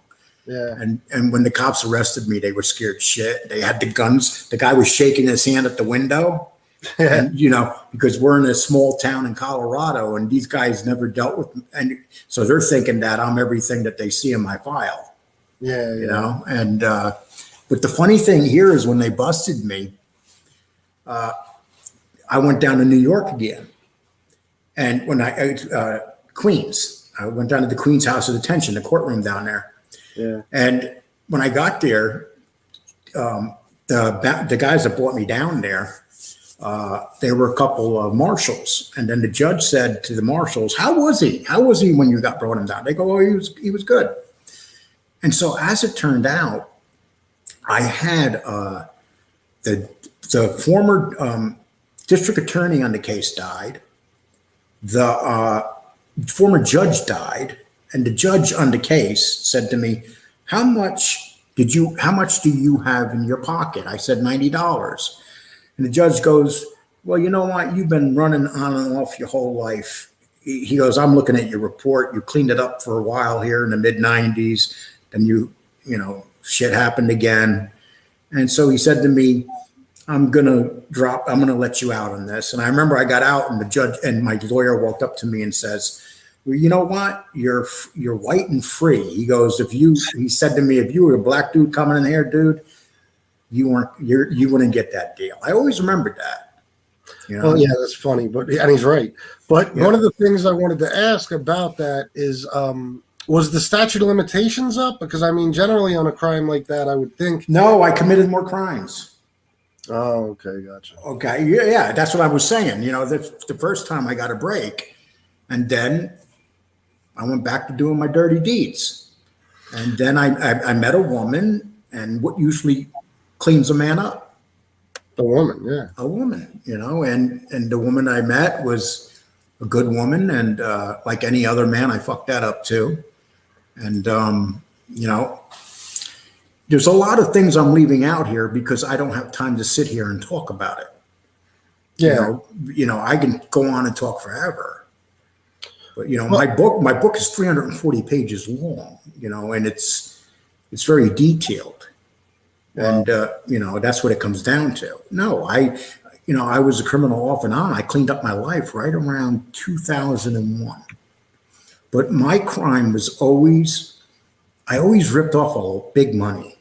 Yeah. And when the cops arrested me, they were scared shit. They had the guns. The guy was shaking his hand at the window. And, you know, because we're in a small town in Colorado and these guys never dealt with, and so they're thinking that I'm everything that they see in my file, Yeah. you know? And, but the funny thing here is when they busted me, I went down to New York again. And when Queens, I went down to the Queens House of Detention, the courtroom down there. Yeah. And when I got there, the guys that brought me down there, there were a couple of marshals, and then the judge said to the marshals, "How was he? How was he when you brought him down?" They go, "Oh, he was good." And so, as it turned out, I had the former district attorney on the case died, the former judge died, and the judge on the case said to me, "How much do you have in your pocket?" I said, $90. And the judge goes, "Well, you know what? You've been running on and off your whole life." He goes, "I'm looking at your report. You cleaned it up for a while here in the mid 90s. Then you know, shit happened again." And so he said to me, I'm going to let you out on this. And I remember I got out and the judge and my lawyer walked up to me and says, "Well, you know what? You're white and free." He goes, he said to me, "If you were a black dude coming in here, dude, you wouldn't get that deal." I always remembered that. You know? Well, yeah, that's funny, and he's right. But one of the things I wanted to ask about that is, was the statute of limitations up? Because I mean, generally on a crime like that, I would think. No, I committed more crimes. Oh, okay, gotcha. Okay, yeah, that's what I was saying. The first time I got a break, and then I went back to doing my dirty deeds. And then I met a woman, and what usually cleans a man up? The woman, yeah. A woman, and the woman I met was a good woman, and like any other man, I fucked that up too. And you know, there's a lot of things I'm leaving out here because I don't have time to sit here and talk about it. Yeah. I can go on and talk forever. But my book is 340 pages long, and it's very detailed. And that's what it comes down to. No, I was a criminal off and on. I cleaned up my life right around 2001. But my crime was I always ripped off a big money.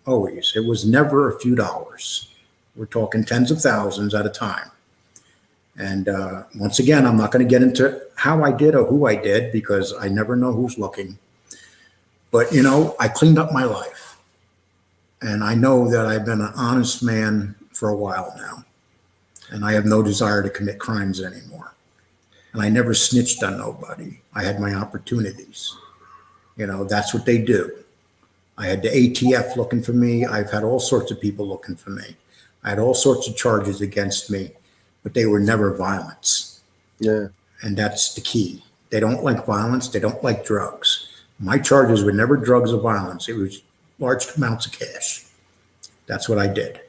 Always. It was never a few dollars. We're talking tens of thousands at a time. And once again, I'm not going to get into how I did or who I did because I never know who's looking. But, I cleaned up my life. And I know that I've been an honest man for a while now. And I have no desire to commit crimes anymore. And I never snitched on nobody. I had my opportunities. That's what they do. I had the ATF looking for me. I've had all sorts of people looking for me. I had all sorts of charges against me, but they were never violence. Yeah. And that's the key. They don't like violence. They don't like drugs. My charges were never drugs or violence. It was large amounts of cash. That's what I did.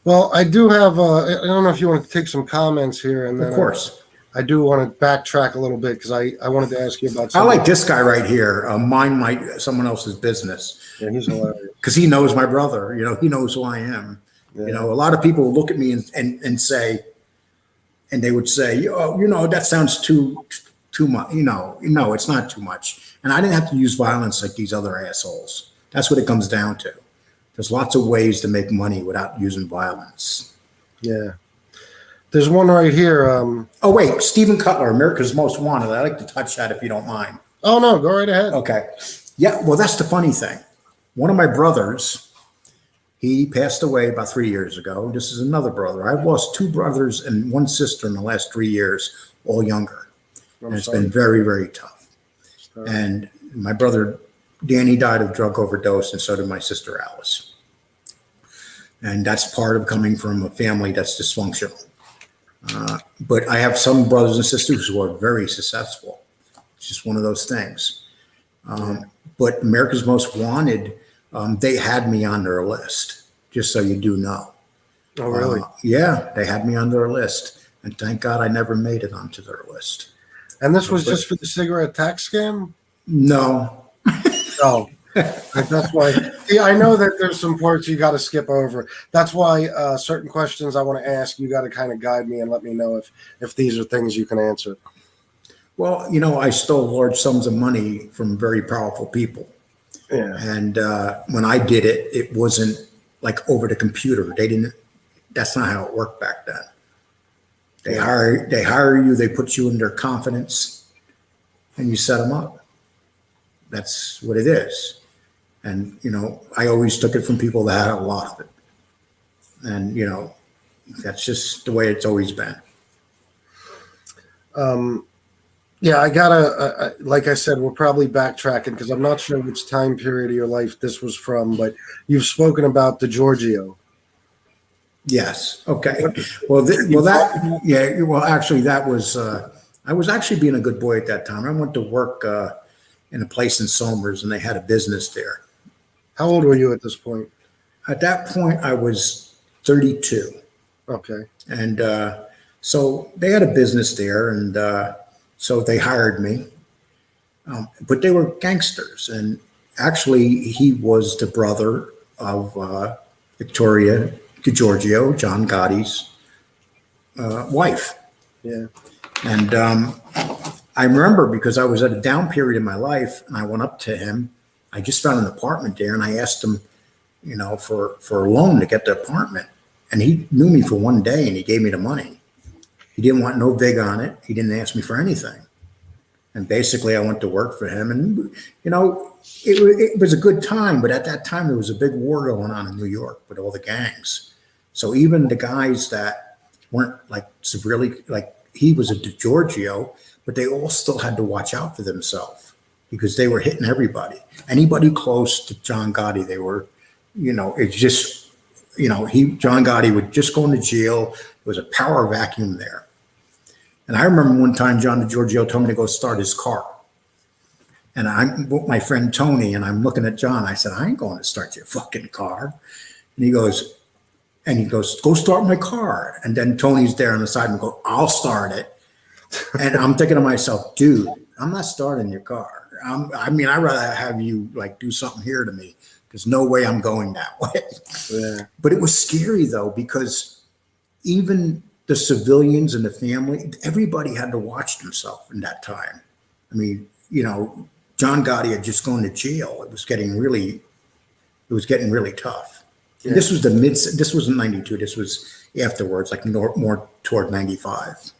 Well, I do have, I don't know if you want to take some comments here. And then, Of course. I do want to backtrack a little bit because I wanted to ask you about I something. like this guy right here. Mine someone else's business. Yeah, he's hilarious. Because he knows my brother. He knows who I am. Yeah. A lot of people look at me and say, and they would say, oh, that sounds too much. No, it's not too much. And I didn't have to use violence like these other assholes. That's what it comes down to. There's lots of ways to make money without using violence. Yeah. There's one right here. Oh, wait, Stephen Cutler, America's Most Wanted. I'd like to touch that if you don't mind. Oh, no, go right ahead. Okay. Yeah, well, that's the funny thing. One of my brothers, he passed away about 3 years ago. This is another brother. I've lost two brothers and one sister in the last 3 years, all younger. And it's been very, very tough. And my brother, Danny, died of drug overdose, and so did my sister, Alice. And that's part of coming from a family that's dysfunctional. But I have some brothers and sisters who are very successful. It's just one of those things. But America's Most Wanted, they had me on their list, just so you do know. Oh, really? Yeah, they had me on their list. And thank God I never made it onto their list. And this was just for the cigarette tax scam? No. Oh, that's why. See, I know that there's some parts you got to skip over. That's why certain questions I want to ask, you got to kind of guide me and let me know if these are things you can answer. Well, I stole large sums of money from very powerful people. Yeah. And when I did it, it wasn't like over the computer. That's not how it worked back then. They hire you, they put you in their confidence, and you set them up. That's what it is. And, I always took it from people that had a lot of it. And, that's just the way it's always been. Yeah, I gotta, like I said, we're probably backtracking because I'm not sure which time period of your life this was from, but you've spoken about DiGiorgio. Yes. Okay. Well, actually, that was, I was actually being a good boy at that time. I went to work in a place in Somers, and they had a business there. How old were you at this point? At that point, I was 32. Okay. And so they had a business there, and so they hired me. But they were gangsters. And actually, he was the brother of Victoria DiGiorgio, John Gotti's wife. Yeah. And I remember because I was at a down period in my life, and I went up to him. I just found an apartment there, and I asked him, for a loan to get the apartment. And he knew me for one day, and he gave me the money. He didn't want no vig on it. He didn't ask me for anything. And basically I went to work for him, and, it was a good time, but at that time there was a big war going on in New York with all the gangs. So even the guys that weren't like severely, like he was a DiGiorgio, but they all still had to watch out for themselves because they were hitting everybody. Anybody close to John Gotti, they were, it's just, John Gotti would just go into jail. There was a power vacuum there. And I remember one time John DiGiorgio told me to go start his car. And I'm with my friend Tony, and I'm looking at John. I said, I ain't going to start your fucking car. And he goes, go start my car. And then Tony's there on the side and go, I'll start it. And I'm thinking to myself, dude, I'm not starting your car. I'd rather have you like do something here to me. There's no way I'm going that way. Yeah. But it was scary though, because even the civilians and the family, everybody had to watch themselves in that time. I mean, John Gotti had just gone to jail. It was getting really tough. Yeah. This was in 92. This was afterwards, like more toward 95.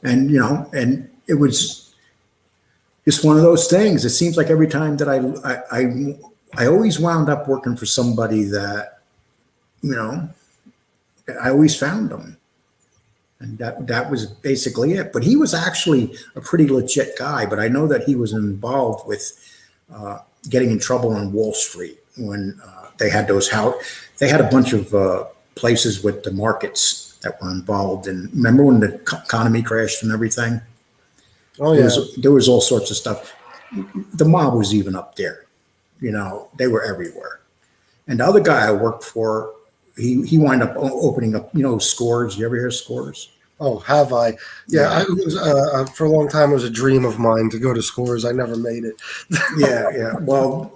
And, and it was just one of those things. It seems like every time that I always wound up working for somebody that, I always found them. And that was basically it. But he was actually a pretty legit guy. But I know that he was involved with getting in trouble on Wall Street when they had they had a bunch of places with the markets that were involved. And remember when the economy crashed and everything? Oh yeah. There was all sorts of stuff. The mob was even up there. They were everywhere. And the other guy I worked for, he wound up opening up, Scores. You ever hear of Scores? Oh, have I? Yeah, for a long time it was a dream of mine to go to Scores. I never made it. Yeah. Well,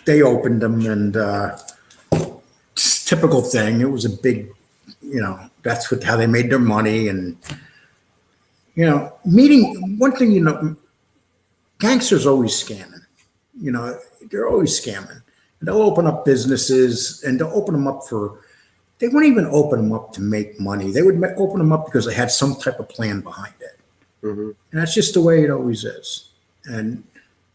they opened them, and typical thing. It was a big, that's how they made their money. And meeting one thing, gangsters always scamming. They're always scamming. They'll open up businesses, and they'll open them up they wouldn't even open them up to make money. They would open them up because they had some type of plan behind it. Mm-hmm. And that's just the way it always is. And,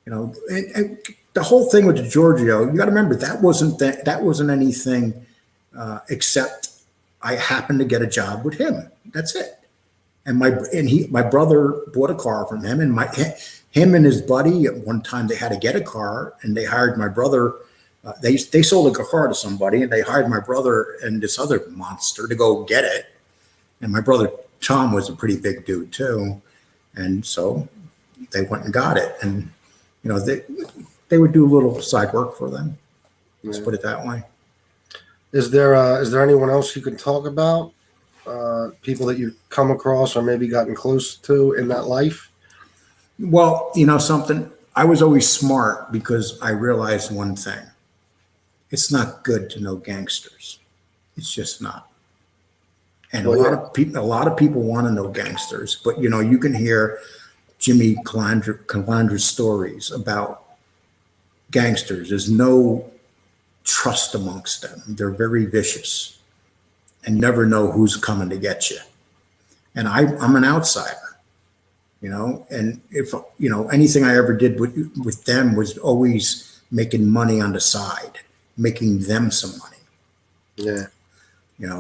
and the whole thing with DiGiorgio, you got to remember that wasn't anything except I happened to get a job with him. That's it. And my brother bought a car from him, and him and his buddy, at one time they had to get a car, and they hired my brother. They sold a car to somebody, and they hired my brother and this other monster to go get it. And my brother Tom was a pretty big dude too, and so they went and got it. And they would do a little side work for them. Let's put it that way. Is there anyone else you can talk about? People that you've come across or maybe gotten close to in that life? Well, something. I was always smart because I realized one thing. It's not good to know gangsters. It's just not. And a lot of people want to know gangsters, but you can hear Jimmy Calandra's stories about gangsters. There's no trust amongst them. They're very vicious and never know who's coming to get you. And I'm an outsider, and if, anything I ever did with them was always making money on the side, making them some money. Yeah.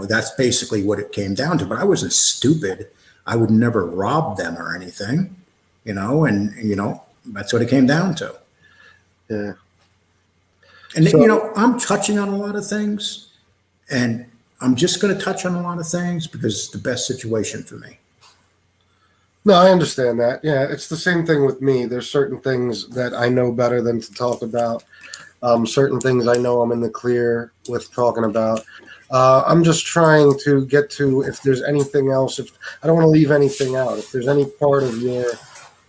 That's basically what it came down to. But I wasn't stupid. I would never rob them or anything, and that's what it came down to. Yeah. And so, I'm touching on a lot of things, and I'm just going to touch on a lot of things because it's the best situation for me. No, I understand that. Yeah, it's the same thing with me. There's certain things that I know better than to talk about. Certain things I know I'm in the clear with talking about. I'm just trying to get to if there's anything else. If I don't want to leave anything out. If there's any part of your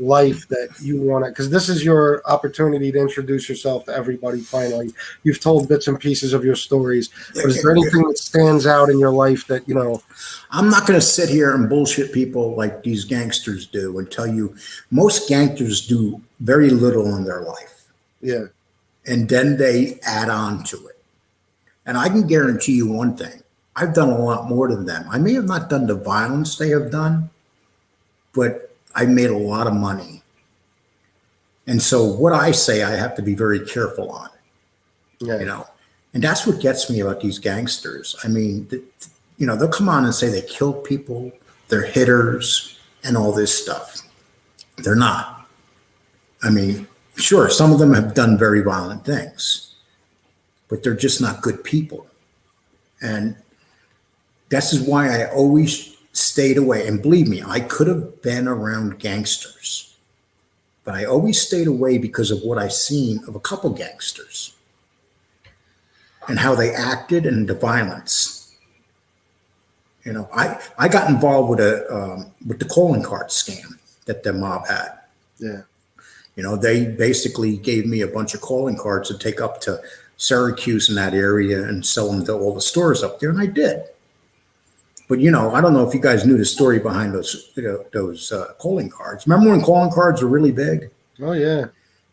life that you want to, because this is your opportunity to introduce yourself to everybody. Finally, you've told bits and pieces of your stories. But is there anything that stands out in your life that I'm not going to sit here and bullshit people like these gangsters do and tell you most gangsters do very little in their life. Yeah. And then they add on to it. And I can guarantee you one thing. I've done a lot more than them. I may have not done the violence they have done, but I made a lot of money. And so what I say, I have to be very careful on, Yeah. you know, and that's what gets me about these gangsters. I mean, you know, they'll come on and say they killed people, they're hitters and all this stuff. They're not. I mean, sure, some of them have done very violent things, but they're just not good people. And this is why I always stayed away. And believe me, I could have been around gangsters, but I always stayed away because of what I seen of a couple gangsters and how they acted and the violence. You know, I got involved with the calling card scam that the mob had. Yeah. You know, they basically gave me a bunch of calling cards to take up to Syracuse in that area and sell them to all the stores up there, and I did. But you know, I don't know if you guys knew the story behind those calling cards. Remember when calling cards were really big? Oh yeah.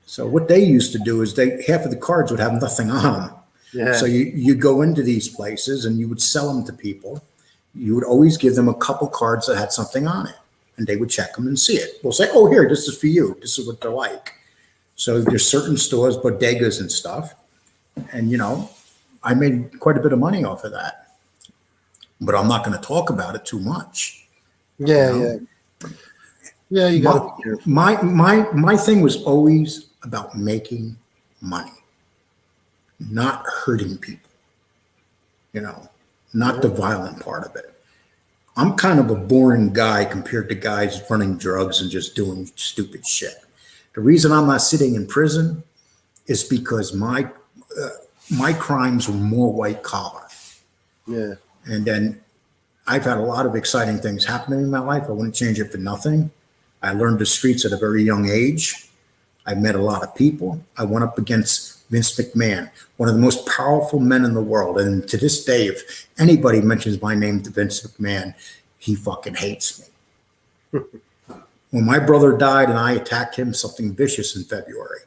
So what they used to do is half of the cards would have nothing on them. Yeah. So you go into these places and you would sell them to people. You would always give them a couple cards that had something on it, and they would check them and see it. We'll say, "Oh, here, this is for you. This is what they're like." So there's certain stores, bodegas and stuff, and you know, I made quite a bit of money off of that. But I'm not going to talk about it too much. Yeah, You know? Yeah, you got to be careful. My thing was always about making money, not hurting people. You know, not the violent part of it. I'm kind of a boring guy compared to guys running drugs and just doing stupid shit. The reason I'm not sitting in prison is because my crimes were more white collar. Yeah. And then I've had a lot of exciting things happening in my life. I wouldn't change it for nothing. I learned the streets at a very young age. I met a lot of people. I went up against Vince McMahon, one of the most powerful men in the world. And to this day, if anybody mentions my name to Vince McMahon, he fucking hates me. When my brother died and I attacked him, something vicious in February.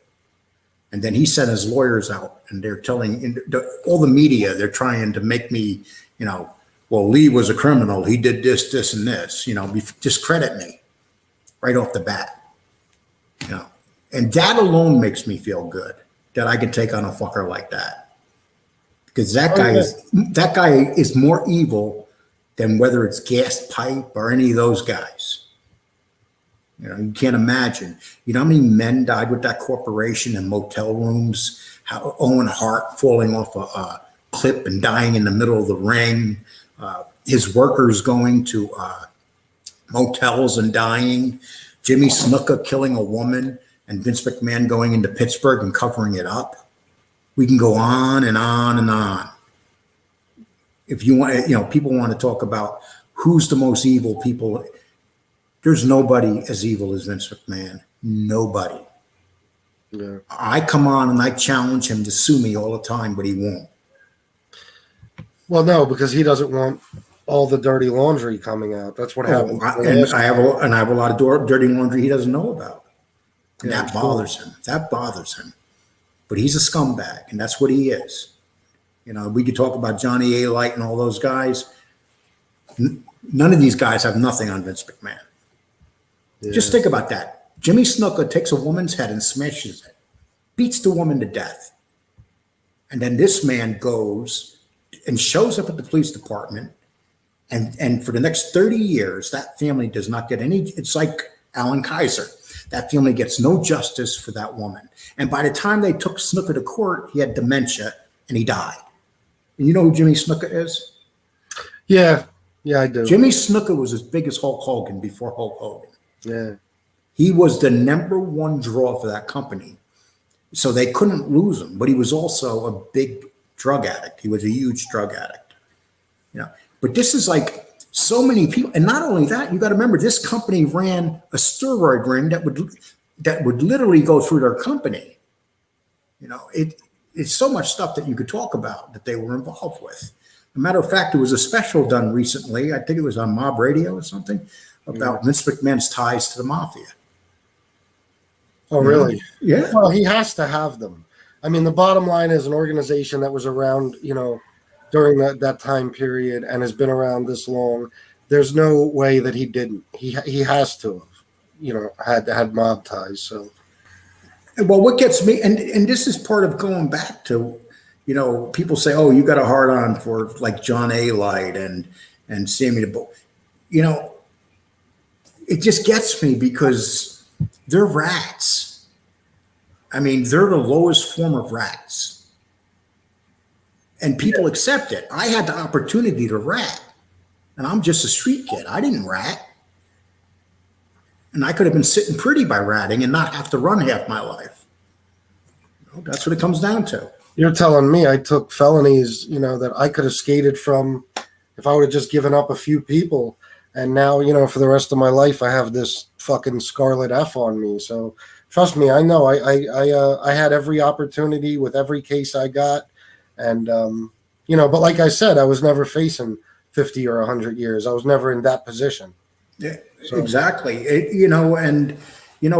And then he sent his lawyers out and they're telling all the media, they're trying to make me, you know, well, Lee was a criminal. He did this, this, and this, you know, discredit me right off the bat, you know. And that alone makes me feel good that I can take on a fucker like that. Because that guy is more evil than whether it's Gas Pipe or any of those guys. You know, you can't imagine. You know how many men died with that corporation in motel rooms? How Owen Hart falling off a cliff and dying in the middle of the ring. His workers going to motels and dying. Jimmy Snuka killing a woman and Vince McMahon going into Pittsburgh and covering it up. We can go on and on and on. If you want, you know, people want to talk about who's the most evil people. There's nobody as evil as Vince McMahon. Nobody. Yeah. I come on and I challenge him to sue me all the time, but he won't. Well, no, because he doesn't want all the dirty laundry coming out. That's what happened. I have a lot of dirty laundry he doesn't know about. And Yeah, that bothers him. That bothers him. But he's a scumbag, and that's what he is. You know, we could talk about Johnny A. Light and all those guys. None of these guys have nothing on Vince McMahon. Yeah. Just think about that. Jimmy Snuka takes a woman's head and smashes it, beats the woman to death. And then this man goes and shows up at the police department. And for the next 30 years, that family does not get any, it's like Alan Kaiser. That family gets no justice for that woman. And by the time they took Snuka to court, he had dementia and he died. And you know who Jimmy Snuka is? Yeah, I do. Jimmy Snuka was as big as Hulk Hogan before Hulk Hogan. Yeah. He was the #1 draw for that company. So they couldn't lose him, but he was also a big drug addict. He was a huge drug addict. You know, but this is like so many people. And not only that, you got to remember this company ran a steroid ring that would literally go through their company. You know, it's so much stuff that you could talk about that they were involved with. As a matter of fact, there was a special done recently, I think it was on Mob Radio or something, about Vince McMahon's ties to the mafia. Oh, really? Yeah. Well, he has to have them. I mean, the bottom line is an organization that was around, you know, during that time period and has been around this long. There's no way that he didn't. He has to have. had mob ties. So Well, what gets me, and this is part of going back to, people say, "Oh, you got a hard on for like John A. Light and Sammy the Bull." It just gets me because they're rats. I mean, they're the lowest form of rats, and people accept it. I had the opportunity to rat, and I'm just a street kid. I didn't rat, and I could have been sitting pretty by ratting and not have to run half my life. That's what it comes down to. you're telling me I took felonies, that I could have skated from if I would have just given up a few people. And now, for the rest of my life, I have this fucking scarlet F on me. So trust me, I know I had every opportunity with every case I got. And, but like I said, I was never facing 50 or 100 years. I was never in that position. Yeah, so. Exactly.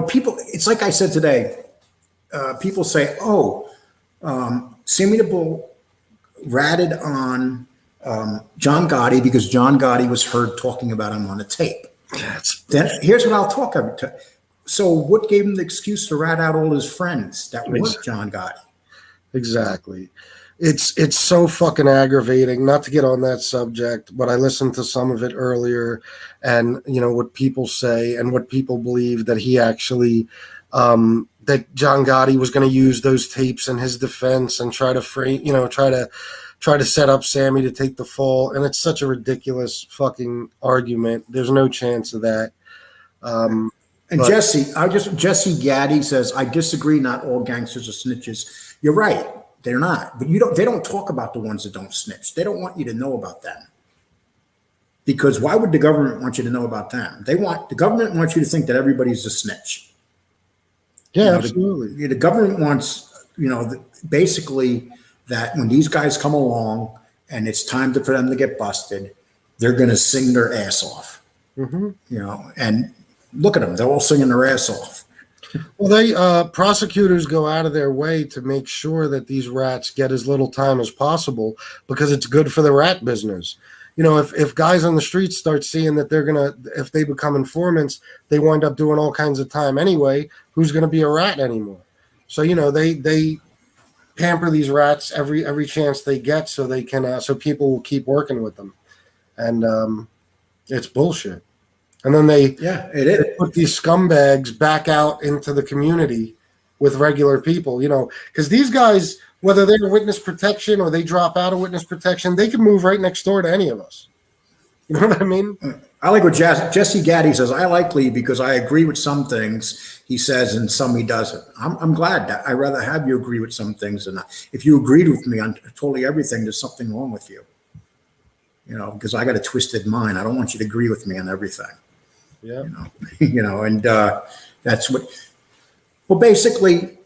People, it's like I said today, people say, Sammy the Bull ratted on John Gotti because John Gotti was heard talking about him on a tape. Then here's what I'll talk about. So what gave him the excuse to rat out all his friends that weren't John Gotti? Exactly. It's so fucking aggravating, not to get on that subject, but I listened to some of it earlier, and what people say and what people believe that he actually that John Gotti was going to use those tapes in his defense and try to frame, try to set up Sammy to take the fall. And it's such a ridiculous fucking argument. There's no chance of that. Jesse Gaddy says, I disagree. Not all gangsters are snitches. You're right. They're not, but they don't talk about the ones that don't snitch. They don't want you to know about them. Because why would the government want you to know about them? The government wants you to think that everybody's a snitch. Yeah, absolutely. The government wants, basically that when these guys come along and it's time for them to get busted, they're going to sing their ass off. Mm-hmm. And look at them. They're all singing their ass off. Well, prosecutors go out of their way to make sure that these rats get as little time as possible because it's good for the rat business. If guys on the streets start seeing that if they become informants, they wind up doing all kinds of time anyway, who's going to be a rat anymore? So, they pamper these rats every chance they get so they can, so people will keep working with them. And it's bullshit. And then they put these scumbags back out into the community with regular people, because these guys, whether they're witness protection or they drop out of witness protection, they can move right next door to any of us. You know what I mean? I like what Jesse Gaddy says. I like Lee because I agree with some things he says and some he doesn't. I'm glad that I'd rather have you agree with some things than not. If you agreed with me on totally everything, there's something wrong with you. Because I got a twisted mind. I don't want you to agree with me on everything. Yeah. And that's what, well, basically,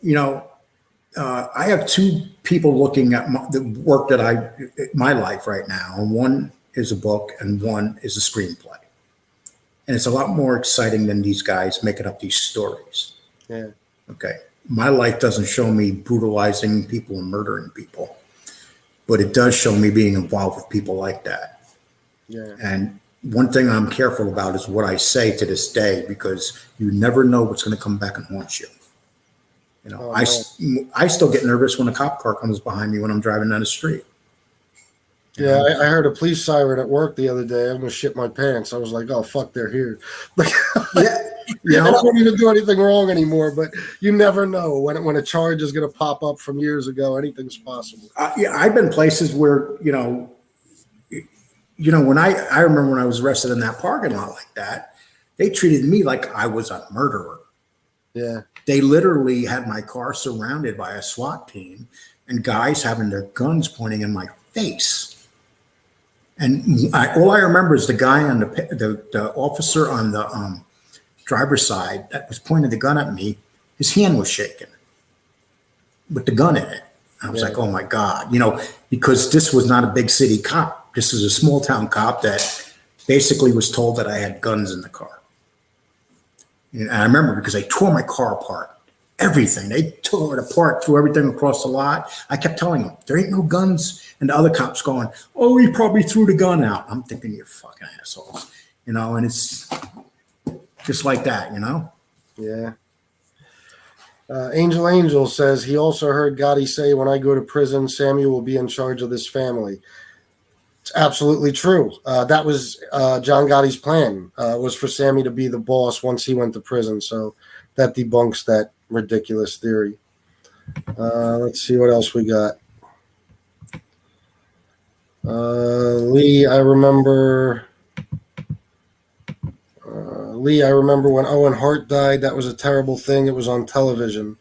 I have two people looking at the work that my life right now. And one is a book and one is a screenplay. And it's a lot more exciting than these guys making up these stories. Yeah. Okay. My life doesn't show me brutalizing people and murdering people, but it does show me being involved with people like that. Yeah. And one thing I'm careful about is what I say to this day, because you never know what's going to come back and haunt you. I still get nervous when a cop car comes behind me when I'm driving down the street. Yeah, I heard a police siren at work the other day. I'm going to shit my pants. I was like, oh, fuck, they're here. I don't even do anything wrong anymore, but you never know when a charge is going to pop up from years ago. Anything's possible. I've been places where, when I remember when I was arrested in that parking lot like that, they treated me like I was a murderer. Yeah. They literally had my car surrounded by a SWAT team and guys having their guns pointing in my face. And all I remember is the guy on the officer on the driver's side that was pointing the gun at me, his hand was shaking with the gun in it. I was like, oh my God, because this was not a big city cop. This is a small town cop that basically was told that I had guns in the car. And I remember because they tore my car apart, everything. They tore it apart, threw everything across the lot. I kept telling them, there ain't no guns. And the other cops going, oh, he probably threw the gun out. I'm thinking, you fucking assholes. And just like that, you know? Yeah. Angel says he also heard Gotti say, "When I go to prison, Samuel will be in charge of this family." It's absolutely true. That was John Gotti's plan, was for Sammy to be the boss once he went to prison. So that debunks that ridiculous theory. Let's see what else we got. Lee, I remember. Lee, I remember when Owen Hart died. That was a terrible thing. It was on television.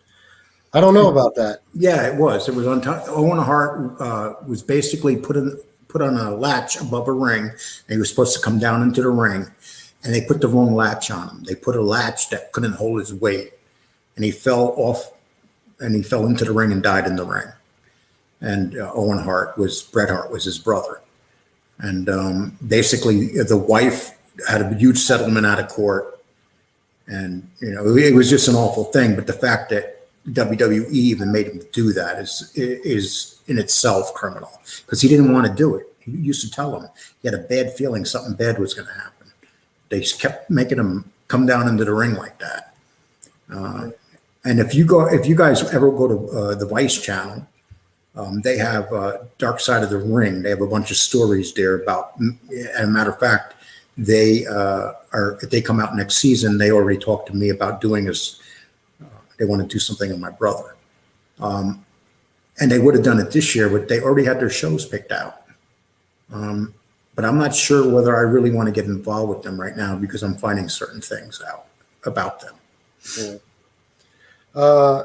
I don't know about that. Yeah, it was. It was on Owen Hart was basically put on a latch above a ring, and he was supposed to come down into the ring, and they put the wrong latch on him. They put a latch that couldn't hold his weight, and he fell off, and he fell into the ring and died in the ring. And Bret Hart was his brother, and basically the wife had a huge settlement out of court, and it was just an awful thing. But the fact that WWE even made him do that is in itself criminal, because he didn't want to do it. He used to tell him he had a bad feeling something bad was going to happen. They just kept making him come down into the ring like that. And if you guys ever go to the Vice channel, they have Dark Side of the Ring. They have a bunch of stories there about. As a matter of fact, if they come out next season, they already talked to me about doing this. They want to do something with my brother. And they would have done it this year, but they already had their shows picked out. But I'm not sure whether I really want to get involved with them right now, because I'm finding certain things out about them. Yeah.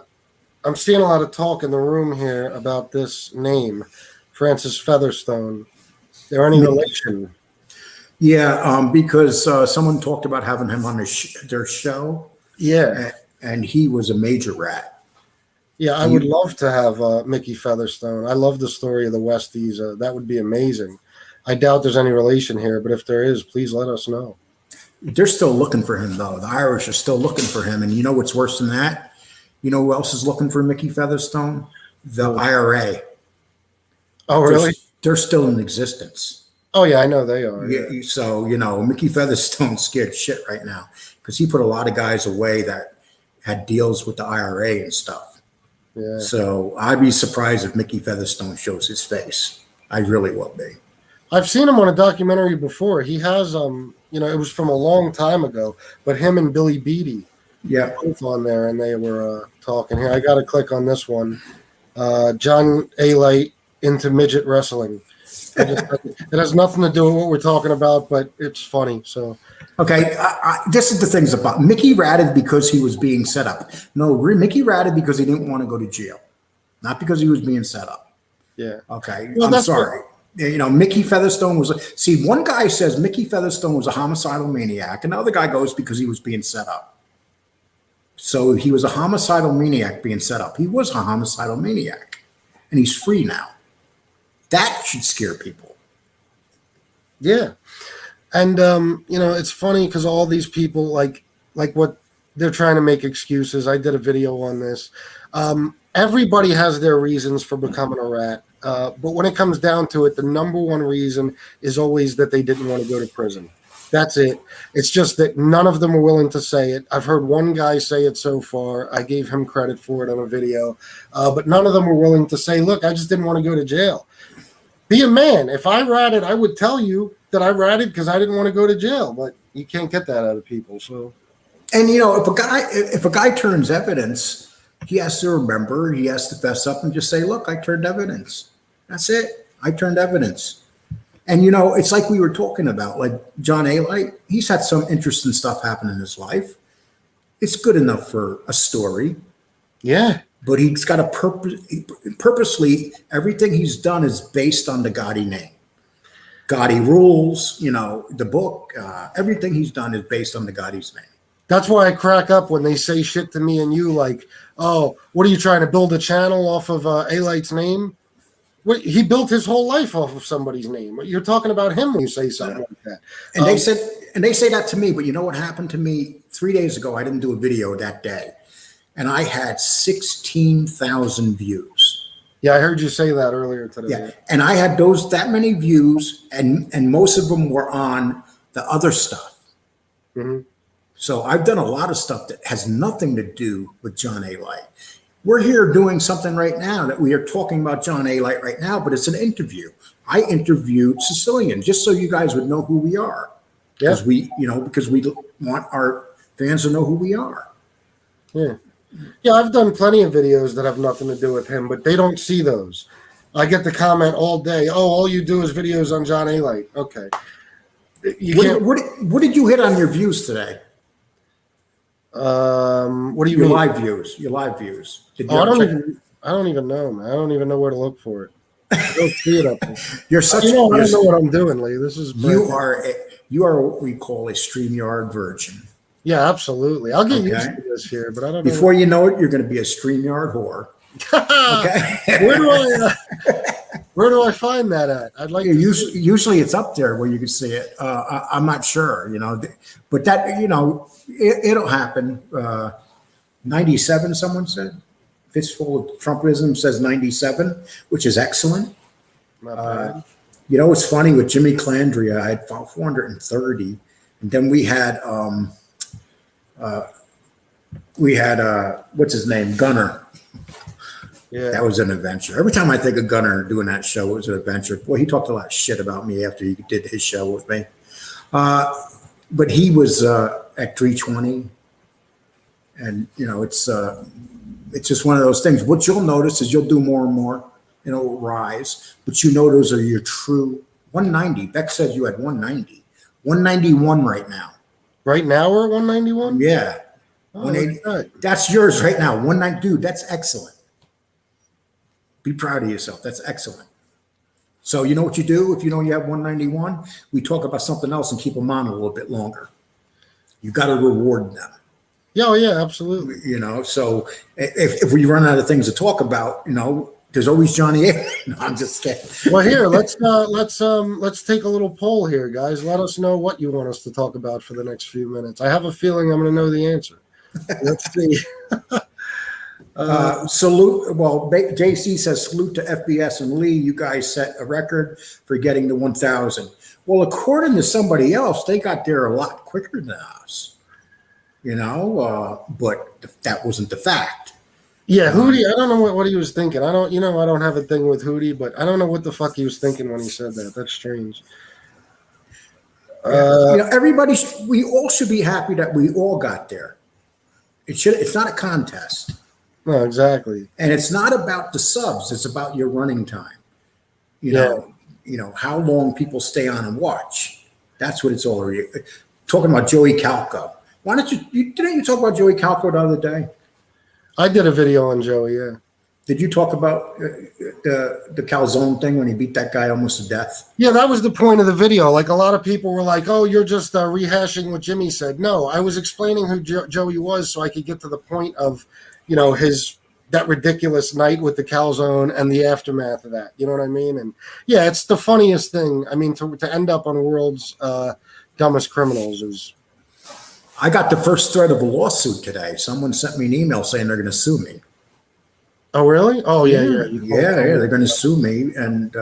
I'm seeing a lot of talk in the room here about this name, Francis Featherstone. Is there any relation? Yeah, because someone talked about having him on their show. Yeah. And he was a major rat. Yeah, I would love to have Mickey Featherstone. I love the story of the Westies. That would be amazing. I doubt there's any relation here, but if there is, please let us know. They're still looking for him, though. The Irish are still looking for him. And you know what's worse than that? You know who else is looking for Mickey Featherstone? The IRA. Oh, really? They're still in existence. Oh, yeah, I know they are. Yeah. So, Mickey Featherstone's scared shit right now, because he put a lot of guys away that had deals with the IRA and stuff. Yeah. So I'd be surprised if Mickey Featherstone shows his face. I really will be. I've seen him on a documentary before. He has, it was from a long time ago, but him and Billy Beatty, both on there, and they were talking here. I got to click on this one. John A. Light into midget wrestling. It has nothing to do with what we're talking about, but it's funny. So, okay, this is the things about Mickey ratted because he was being set up. No, Mickey ratted because he didn't want to go to jail, not because he was being set up. Yeah. Okay, well, I'm sorry. Mickey Featherstone one guy says Mickey Featherstone was a homicidal maniac, and the other guy goes because he was being set up. So he was a homicidal maniac being set up. He was a homicidal maniac, and he's free now. That should scare people. Yeah. And, it's funny because all these people, like what they're trying to make excuses. I did a video on this. Everybody has their reasons for becoming a rat. But when it comes down to it, the number one reason is always that they didn't want to go to prison. That's it. It's just that none of them are willing to say it. I've heard one guy say it so far. I gave him credit for it on a video. But none of them were willing to say, look, I just didn't want to go to jail. Be a man. If I ratted, I would tell you that I ratted because I didn't want to go to jail. But you can't get that out of people. So, and if a guy turns evidence, he has to remember. He has to fess up and just say, "Look, I turned evidence. That's it. I turned evidence." And it's like we were talking about, like John A. Light. He's had some interesting stuff happen in his life. It's good enough for a story. Yeah. But he's got a purpose. Purposely, everything he's done is based on the Gotti name. Gotti rules, the book, everything he's done is based on the Gotti's name. That's why I crack up when they say shit to me and you like, oh, what are you trying to build a channel off of A-Light's name? He built his whole life off of somebody's name. You're talking about him when you say something like that. And they say that to me, but you know what happened to me 3 days ago? I didn't do a video that day. And I had 16,000 views. Yeah, I heard you say that earlier today. Yeah, and I had that many views, and most of them were on the other stuff. Mm-hmm. So I've done a lot of stuff that has nothing to do with John A. Light. We're here doing something right now that we are talking about John A. Light right now, but it's an interview. I interviewed Sicilian just so you guys would know who we are. Yeah. Because we want our fans to know who we are. Yeah. Yeah, I've done plenty of videos that have nothing to do with him, but they don't see those. I get the comment all day, oh, all you do is videos on John A. Light. Okay. What did you hit on your views today? What do you Your mean? live views. Your live views. Did you Oh, ever check- I don't even know, man. I don't even know where to look for it. I don't see it up there. You're such. I don't you're- know what I'm doing, Lee. This is You are what we call a StreamYard virgin. yeah, absolutely. I'll get used Okay. to this here, but I don't know. Before you know it, you're going to be a StreamYard whore. Okay. Where do I find that at? I'd like to Usually it's up there where you can see it. I'm not sure, but that, it'll happen. 97, someone said. Fistful of Trumpism says 97, which is excellent. Not bad. It's funny with Jimmy Clandria, I had 430. And then we had, what's his name? Gunner. Yeah. That was an adventure. Every time I think of Gunner doing that show, it was an adventure. Boy, he talked a lot of shit about me after he did his show with me. But he was at 320. And, it's just one of those things. What you'll notice is you'll do more and more, it'll rise. But those are your true 190. Beck said you had 190. 191 right now. Right now we're at 191? Yeah. Oh, 180. okay. That's yours right now. 190. Dude, that's excellent. Be proud of yourself. That's excellent. So you know what you do if you know you have 191? We talk about something else and keep them on a little bit longer. You got to reward them. Yeah, oh, yeah, absolutely. So if we run out of things to talk about, there's always Johnny A. No, I'm just kidding. Well, here, let's take a little poll here, guys. Let us know what you want us to talk about for the next few minutes. I have a feeling I'm going to know the answer. Let's see. Salute. Well, JC says salute to FBS and Lee. You guys set a record for getting to 1,000. Well, according to somebody else, they got there a lot quicker than us. But that wasn't the fact. Yeah, Hootie. I don't know what he was thinking. I don't have a thing with Hootie, but I don't know what the fuck he was thinking when he said that. That's strange. We all should be happy that we all got there. It's not a contest. No, exactly. And it's not about the subs. It's about your running time. How long people stay on and watch. That's what it's all about. Talking about Joey Calco. Why don't didn't you talk about Joey Calco the other day? I did a video on Joey, yeah. Did you talk about the calzone thing when he beat that guy almost to death? Yeah, that was the point of the video. Like, a lot of people were like, oh, you're just rehashing what Jimmy said. No, I was explaining who Joey was so I could get to the point of, that ridiculous night with the calzone and the aftermath of that. You know what I mean? And yeah, it's the funniest thing. I mean, to end up on World's Dumbest Criminals is. I got the first threat of a lawsuit today. Someone sent me an email saying they're going to sue me. Oh, really? Oh, yeah. Yeah, they're going to sue me. And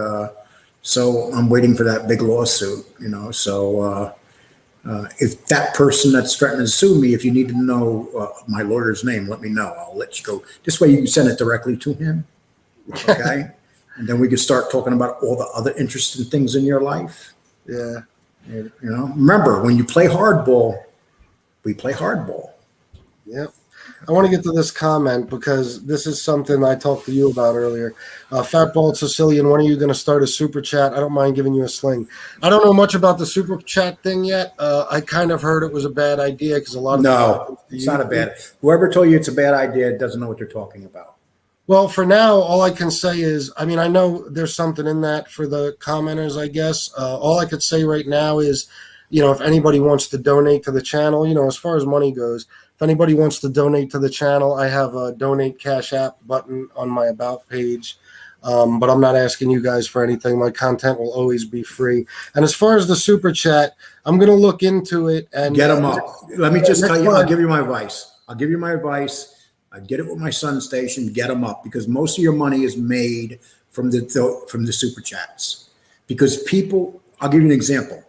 so I'm waiting for that big lawsuit, So if that person that's threatening to sue me, if you need to know my lawyer's name, let me know. I'll let you go. This way you can send it directly to him. Okay? And then we can start talking about all the other interesting things in your life. Yeah. Remember, when you play hardball, we play hardball. Yep. I want to get to this comment because this is something I talked to you about earlier. Fatbald Sicilian, when are you going to start a super chat? I don't mind giving you a sling. I don't know much about the super chat thing yet. I kind of heard it was a bad idea because a lot of no, it's not a bad. Whoever told you it's a bad idea doesn't know what they're talking about. Well, for now, all I can say is, I mean, I know there's something in that for the commenters, I guess. All I could say right now is, if anybody wants to donate to the channel, as far as money goes, if anybody wants to donate to the channel, I have a donate Cash App button on my About page. But I'm not asking you guys for anything. My content will always be free. And as far as the super chat, I'm going to look into it and get them up. Let me just tell you, I'll give you my advice. I get it with my Sun station. Get them up because most of your money is made from the super chats. Because people, I'll give you an example.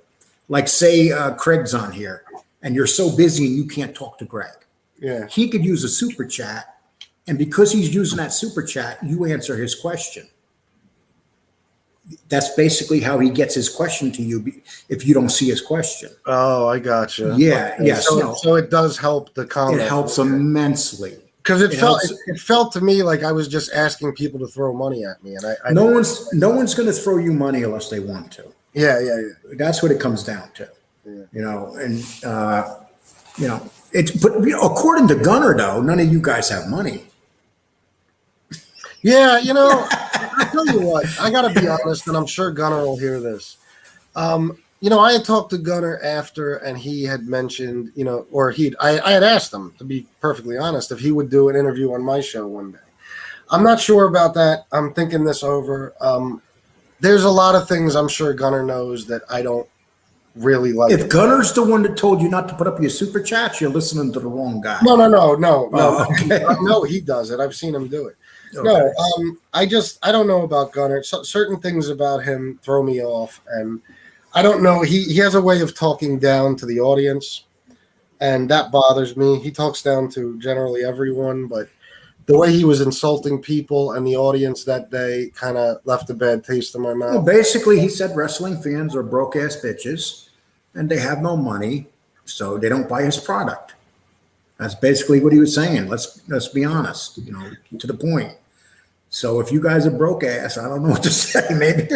Like say Craig's on here. and you're so busy and you can't talk to Greg. Yeah. He could use a super chat, and because he's using that super chat, you answer his question. That's basically how he gets his question to you if you don't see his question. Oh, I gotcha. Yeah, Okay. yes. So it does help the comment. It helps immensely. Because it helps. felt to me like I was just asking people to throw money at me, and I no one's going to throw you money unless they want to. Yeah. That's what it comes down to. Yeah. And it's, but according to Gunner though, none of you guys have money. Yeah, I tell you what, I got to be honest, and I'm sure Gunner will hear this. I had talked to Gunner after, and he had mentioned, I had asked him, to be perfectly honest, if he would do an interview on my show one day. I'm not sure about that. I'm thinking this over. There's a lot of things I'm sure Gunner knows that I don't really like. If Gunner's the one that told you not to put up your super chats, you're listening to the wrong guy. No. Oh, okay. No, he does it. I've seen him do it. Okay. No, I don't know about Gunner. Certain things about him throw me off, and I don't know. He has a way of talking down to the audience, and that bothers me. He talks down to generally everyone, but the way he was insulting people and the audience that day kind of left a bad taste in my mouth. Well, basically, he said wrestling fans are broke ass bitches, and they have no money, so they don't buy his product. That's basically what he was saying. Let's be honest, to the point. So if you guys are broke ass, I don't know what to say. Maybe,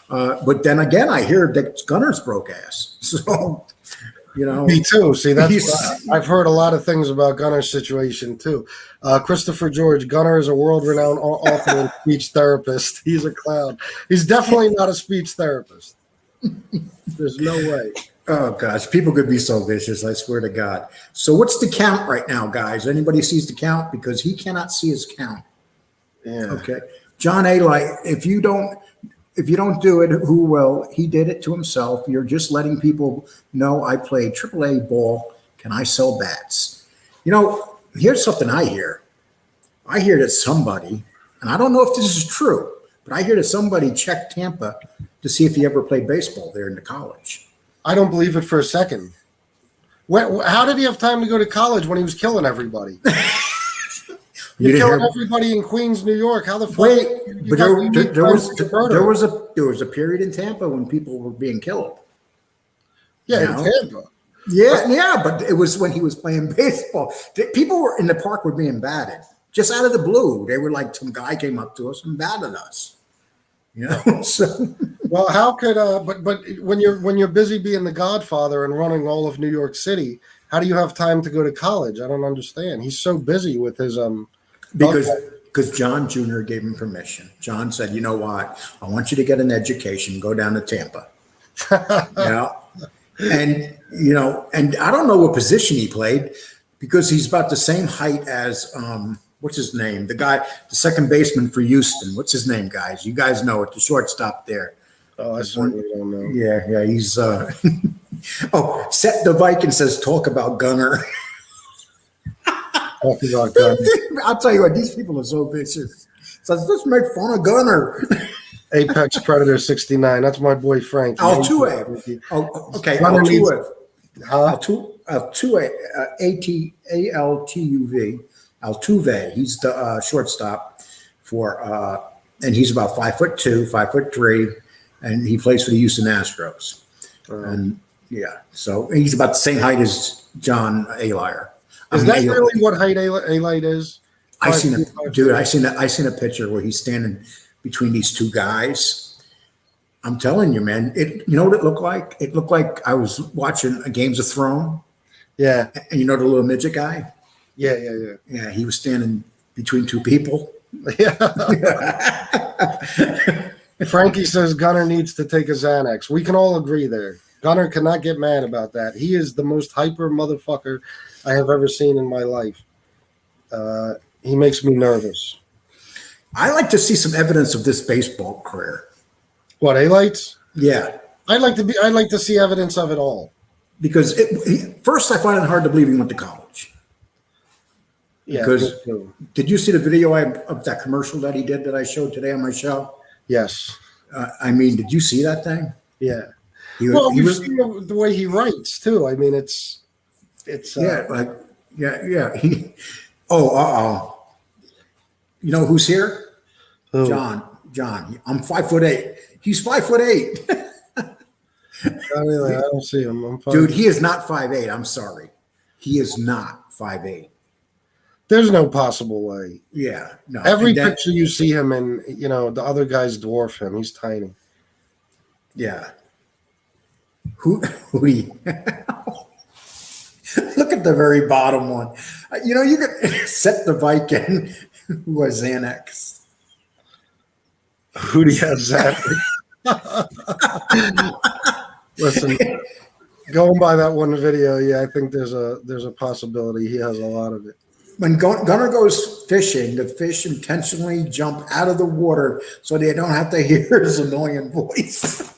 But then again, I hear that Gunner's broke ass. So, Me too. See, I've heard a lot of things about Gunner's situation too. Christopher George, Gunner is a world-renowned author and speech therapist. He's a clown. He's definitely not a speech therapist. There's no way. Oh gosh, people could be so vicious, I swear to God. So what's the count right now, guys? Anybody sees the count? Because he cannot see his count. Yeah. Okay. John A. if you don't do it, who will? He did it to himself. You're just letting people know I play AAA ball. Can I sell bats? Here's something I hear. I hear that somebody, and I don't know if this is true, but I hear that somebody checked Tampa to see if he ever played baseball there in the college. I don't believe it for a second. How did he have time to go to college when he was killing everybody? You're killing everybody in Queens, New York. How the fuck? Wait, but there was a period in Tampa when people were being killed. Yeah, in Tampa. Yeah, but it was when he was playing baseball. People were in the park were being batted just out of the blue. They were like, some guy came up to us and batted us. So. Well, how could but when you're busy being the Godfather and running all of New York City, how do you have time to go to college? I don't understand. He's so busy with his because John Jr. gave him permission. John said, "You know what? I want you to get an education. Go down to Tampa." And I don't know what position he played because he's about the same height as what's his name? The second baseman for Houston. What's his name, guys? You guys know it. The shortstop there. Oh, I certainly don't know. Yeah. He's Seth the Viking says, talk about Gunner. Talk about Gunner. I'll tell you what, these people are so vicious. Says, let's make fun of Gunner. Apex Predator 69. That's my boy Frank. Altuve. Oh, okay. Altuve. Altuve. Altuve. He's the shortstop for, and he's about 5'2", 5'3", and he plays for the Houston Astros. And so he's about the same height as John Alier. Is that really what height Alier is? I seen a picture where he's standing between these two guys. I'm telling you, man. You know what it looked like? It looked like I was watching a Games of Thrones. Yeah. And the little midget guy? Yeah. Yeah, he was standing between two people. Yeah. Frankie says Gunner needs to take a Xanax. We can all agree there. Gunner cannot get mad about that. He is the most hyper motherfucker I have ever seen in my life. He makes me nervous. I like to see some evidence of this baseball career. What, A-Lights? Yeah. I'd like to see evidence of it all. Because first I find it hard to believe he went to college. Yeah. Because did you see the video of that commercial that he did that I showed today on my show? Yes. Did you see that thing? Yeah. Well, he we've was, seen the way he writes too. I mean, it's yeah, like, yeah. You know who's here? who? John. I'm 5'8". He's 5'8". I mean, I don't see him. I'm fine. Dude, he is not 5'8". I'm sorry. He is not 5'8". There's no possible way. Yeah, no. Every And then- picture you see him in, the other guys dwarf him. He's tiny. Yeah. Who do you look at the very bottom one. You could set the Viking who was Xanax. Who do you have that? Listen, going by that one video, yeah, I think there's a possibility he has a lot of it. When Gunnar goes fishing, the fish intentionally jump out of the water so they don't have to hear his annoying voice.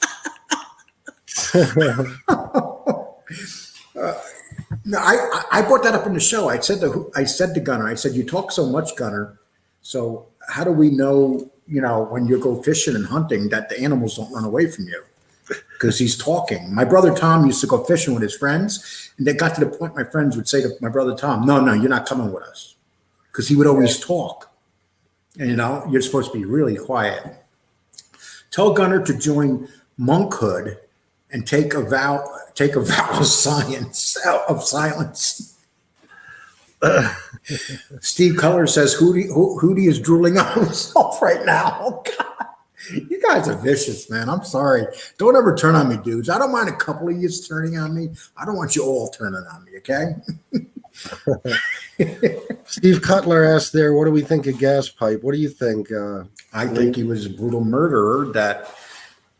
No, I brought that up in the show. I said to Gunnar, I said, you talk so much, Gunnar. So how do we know, when you go fishing and hunting, that the animals don't run away from you? Because he's talking. My brother Tom used to go fishing with his friends, and they got to the point my friends would say to my brother Tom, no, you're not coming with us. Because he would always talk. And, you're supposed to be really quiet. Tell Gunnar to join monkhood and take a vow of silence. Steve Culler says Hootie is drooling on himself right now. Oh, God. You guys are vicious, man. I'm sorry. Don't ever turn on me, dudes. I don't mind a couple of you turning on me. I don't want you all turning on me, okay? Steve Cutler asked there, what do we think of Gas Pipe? What do you think? I think he was a brutal murderer. That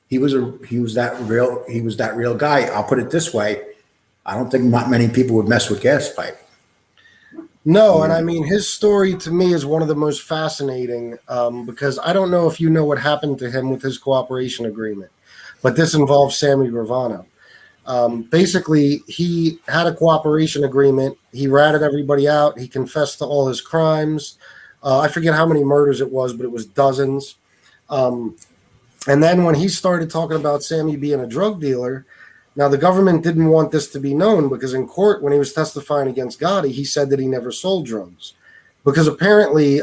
he was that real guy. I'll put it this way: I don't think not many people would mess with Gas Pipe. No, and I mean, his story to me is one of the most fascinating because I don't know if you know what happened to him with his cooperation agreement, but this involves Sammy Gravano. Basically, he had a cooperation agreement. He ratted everybody out. He confessed to all his crimes. I forget how many murders it was, but it was dozens. And then when he started talking about Sammy being a drug dealer, now the government didn't want this to be known because in court, when he was testifying against Gotti, he said that he never sold drugs. Because apparently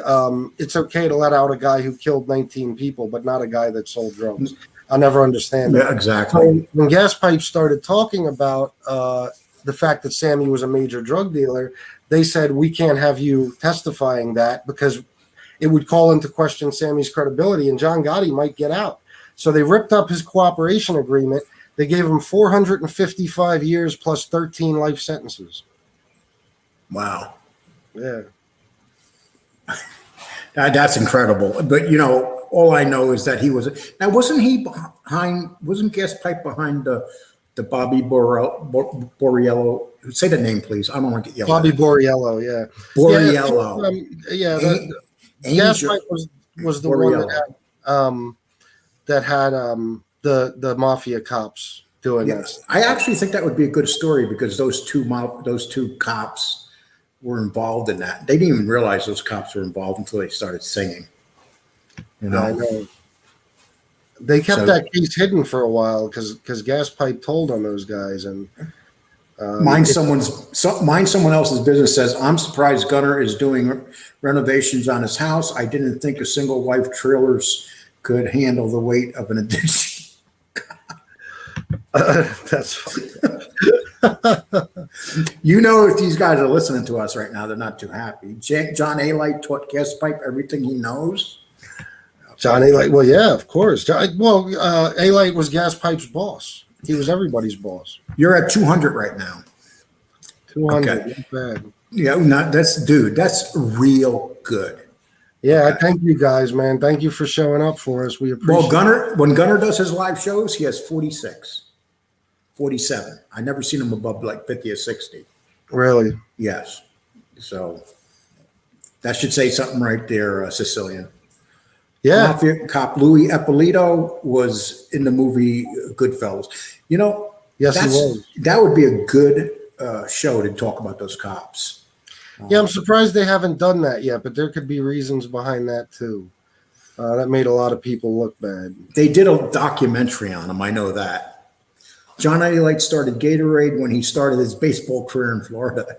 it's okay to let out a guy who killed 19 people, but not a guy that sold drugs. I'll never understand that. Yeah, exactly. So when Gas Pipe started talking about the fact that Sammy was a major drug dealer, they said, we can't have you testifying that because it would call into question Sammy's credibility and John Gotti might get out. So they ripped up his cooperation agreement. They gave him 455 years plus 13 life sentences. Wow. Yeah. That's incredible. But, all I know is that he was. Now, wasn't Gas Pipe behind the Bobby Borriello? Say the name, please. I don't want to get yelled Bobby at. Borriello, yeah. Borriello. Gas Pipe was the one that had the mafia cops doing this. I actually think that would be a good story because those two cops were involved in that. They didn't even realize those cops were involved until they started singing. I know. They kept that case hidden for a while because Gas Pipe told on those guys and mind someone else's business. Says, I'm surprised Gunnar is doing renovations on his house. I didn't think a single wife trailers could handle the weight of an addition. That's funny. If these guys are listening to us right now, they're not too happy. John Alight taught Gas Pipe everything he knows. John Alight, well, yeah, of course. Alight was Gas Pipe's boss. He was everybody's boss. You're at 200 right now. 200, okay. Not bad. Yeah, that's real good. Yeah, okay. Thank you guys, man. Thank you for showing up for us. We appreciate it. When Gunnar does his live shows, he has 46, 47. I never seen him above like 50 or 60. Really? Yes. So that should say something right there, Sicilian. Yeah. Mafia cop Louis Eppolito was in the movie Goodfellas. Yes, he was. That would be a good show to talk about those cops. Yeah, I'm surprised they haven't done that yet, but there could be reasons behind that too. That made a lot of people look bad. They did a documentary on him. I know that. John Light started Gatorade when he started his baseball career in Florida.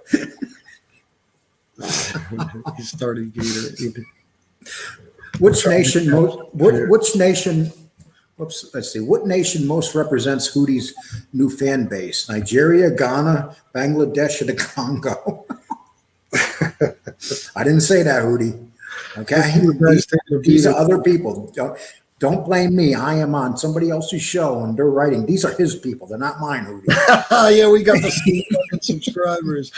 He started Gatorade. Which nation let's see, what nation most represents Hootie's new fan base? Nigeria, Ghana, Bangladesh, or the Congo? I didn't say that, Hootie. Okay, these are other people. Don't blame me. I am on somebody else's show and they're writing. These are his people. They're not mine, Hootie. Yeah, we got the subscribers.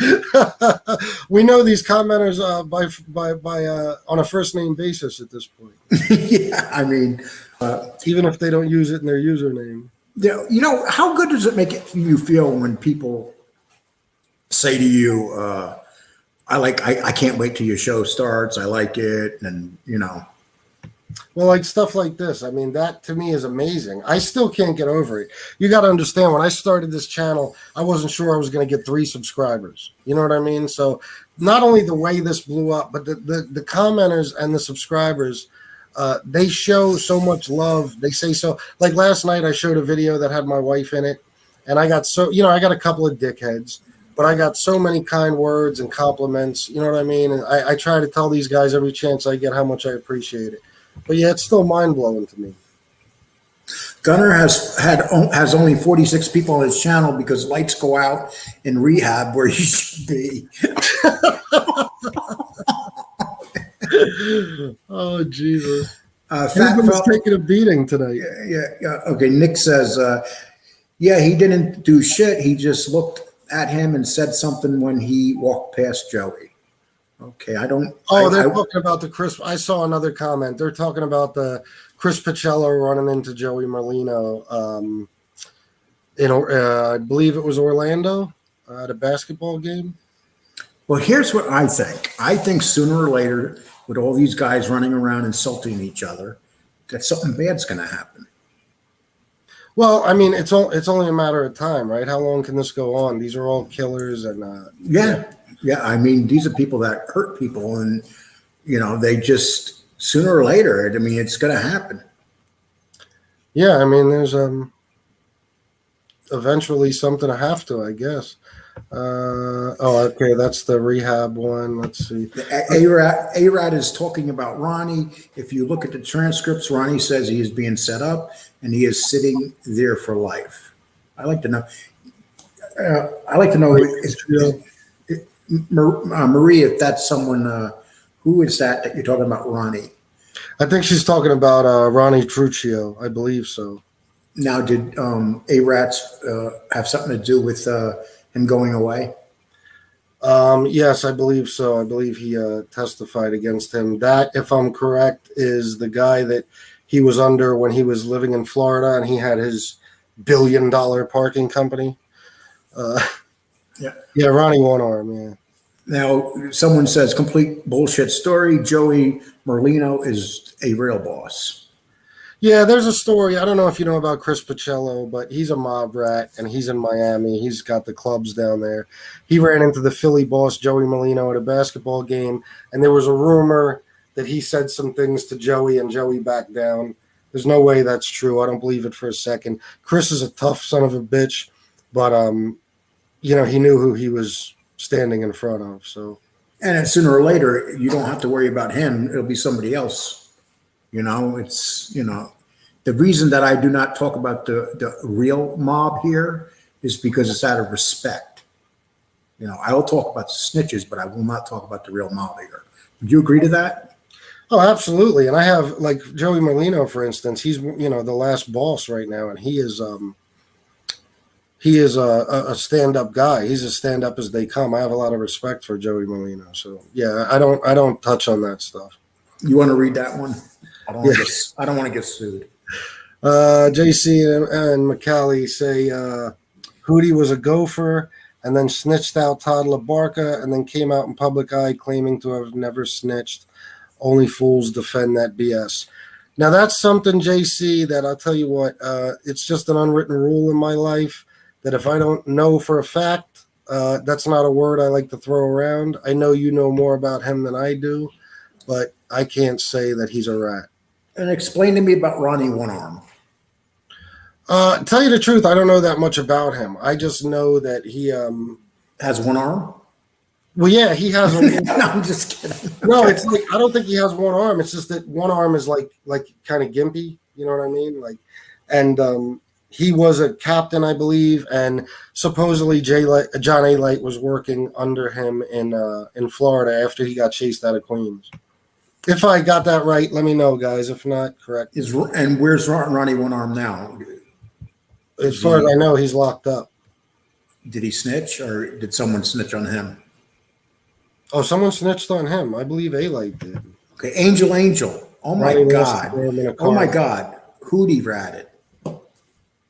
We know these commenters by on a first name basis at this point. Yeah, I mean, even if they don't use it in their username. You know, how good does it make you feel when people say to you, I can't wait till your show starts. I like it. And, you know. Well, like stuff like this. I mean, that to me is amazing. I still can't get over it. You got to understand, when I started this channel, I wasn't sure I was going to get 3 subscribers. You know what I mean? So not only the way this blew up, but the commenters and the subscribers, they show so much love. They say so. Like last night, I showed a video that had my wife in it, and I got I got a couple of dickheads, but I got so many kind words and compliments. You know what I mean? And I try to tell these guys every chance I get how much I appreciate it. But yeah, it's still mind blowing to me. Gunner has only 46 people on his channel because lights go out in rehab where he should be. Oh Jesus! Fat taking a beating tonight. Yeah. Okay. Nick says, yeah, he didn't do shit. He just looked at him and said something when he walked past Joey. Okay, I don't. Oh, they're talking about the Chris. I saw another comment. They're talking about the Chris Pacello running into Joey Merlino. I believe it was Orlando at a basketball game. Well, here's what I think. I think sooner or later, with all these guys running around insulting each other, that something bad's going to happen. Well, I mean, it's only a matter of time, right? How long can this go on? These are all killers, and yeah. I mean, these are people that hurt people, and you know, they just sooner or later. I mean, it's going to happen. Yeah, I mean, there's eventually something to have to, I guess. Okay, that's the rehab one. Let's see. A-Rad is talking about Ronnie. If you look at the transcripts, Ronnie says he is being set up and he is sitting there for life. I like to know. Marie, if that's someone, who is that you're talking about, Ronnie? I think she's talking about Ronnie Truccio. I believe so. Now, did A-Rats have something to do with him going away? Yes, I believe so. I believe he testified against him. That, if I'm correct, is the guy that he was under when he was living in Florida and he had his $1 billion parking company. Yeah, Ronnie One Arm, yeah. Now, someone says, complete bullshit story. Joey Merlino is a real boss. Yeah, there's a story. I don't know if you know about Chris Pacello, but he's a mob rat, and he's in Miami. He's got the clubs down there. He ran into the Philly boss, Joey Merlino, at a basketball game, and there was a rumor that he said some things to Joey, and Joey backed down. There's no way that's true. I don't believe it for a second. Chris is a tough son of a bitch, but he knew who he was standing in front of. So, and sooner or later, you don't have to worry about him. It'll be somebody else. You know, it's, the reason that I do not talk about the real mob here is because it's out of respect. I will talk about the snitches, but I will not talk about the real mob here. Would you agree to that? Oh, absolutely. And I have, like, Joey Merlino, for instance, he's, the last boss right now, and he is a stand-up guy. He's as stand-up as they come. I have a lot of respect for Joey Merlino. So, yeah, I don't touch on that stuff. You want to read that one? I don't want to get sued. JC and McCallie say Hootie was a gopher and then snitched out Todd LaBarca and then came out in public eye claiming to have never snitched. Only fools defend that BS. Now, that's something, JC, that I'll tell you what, it's just an unwritten rule in my life that if I don't know for a fact, that's not a word I like to throw around. I know you know more about him than I do, but I can't say that he's a rat. And explain to me about Ronnie One Arm. Tell you the truth, I don't know that much about him. I just know that he Has one arm? well, yeah, he has a No, I'm just kidding. no, it's like I don't think he has one arm. It's just that one arm is like kind of gimpy, you know what I mean? Like and he was a captain, I believe, and supposedly John A. Light was working under him in Florida after he got chased out of Queens. If I got that right, let me know, guys. If not, correct. And where's Ronnie One Arm now? As far as I know, he's locked up. Did he snitch, or did someone snitch on him? Oh, someone snitched on him. I believe A. Light did. Okay, Angel. Oh my Ronnie God. West in a Oh my car. God. Hootie ratted.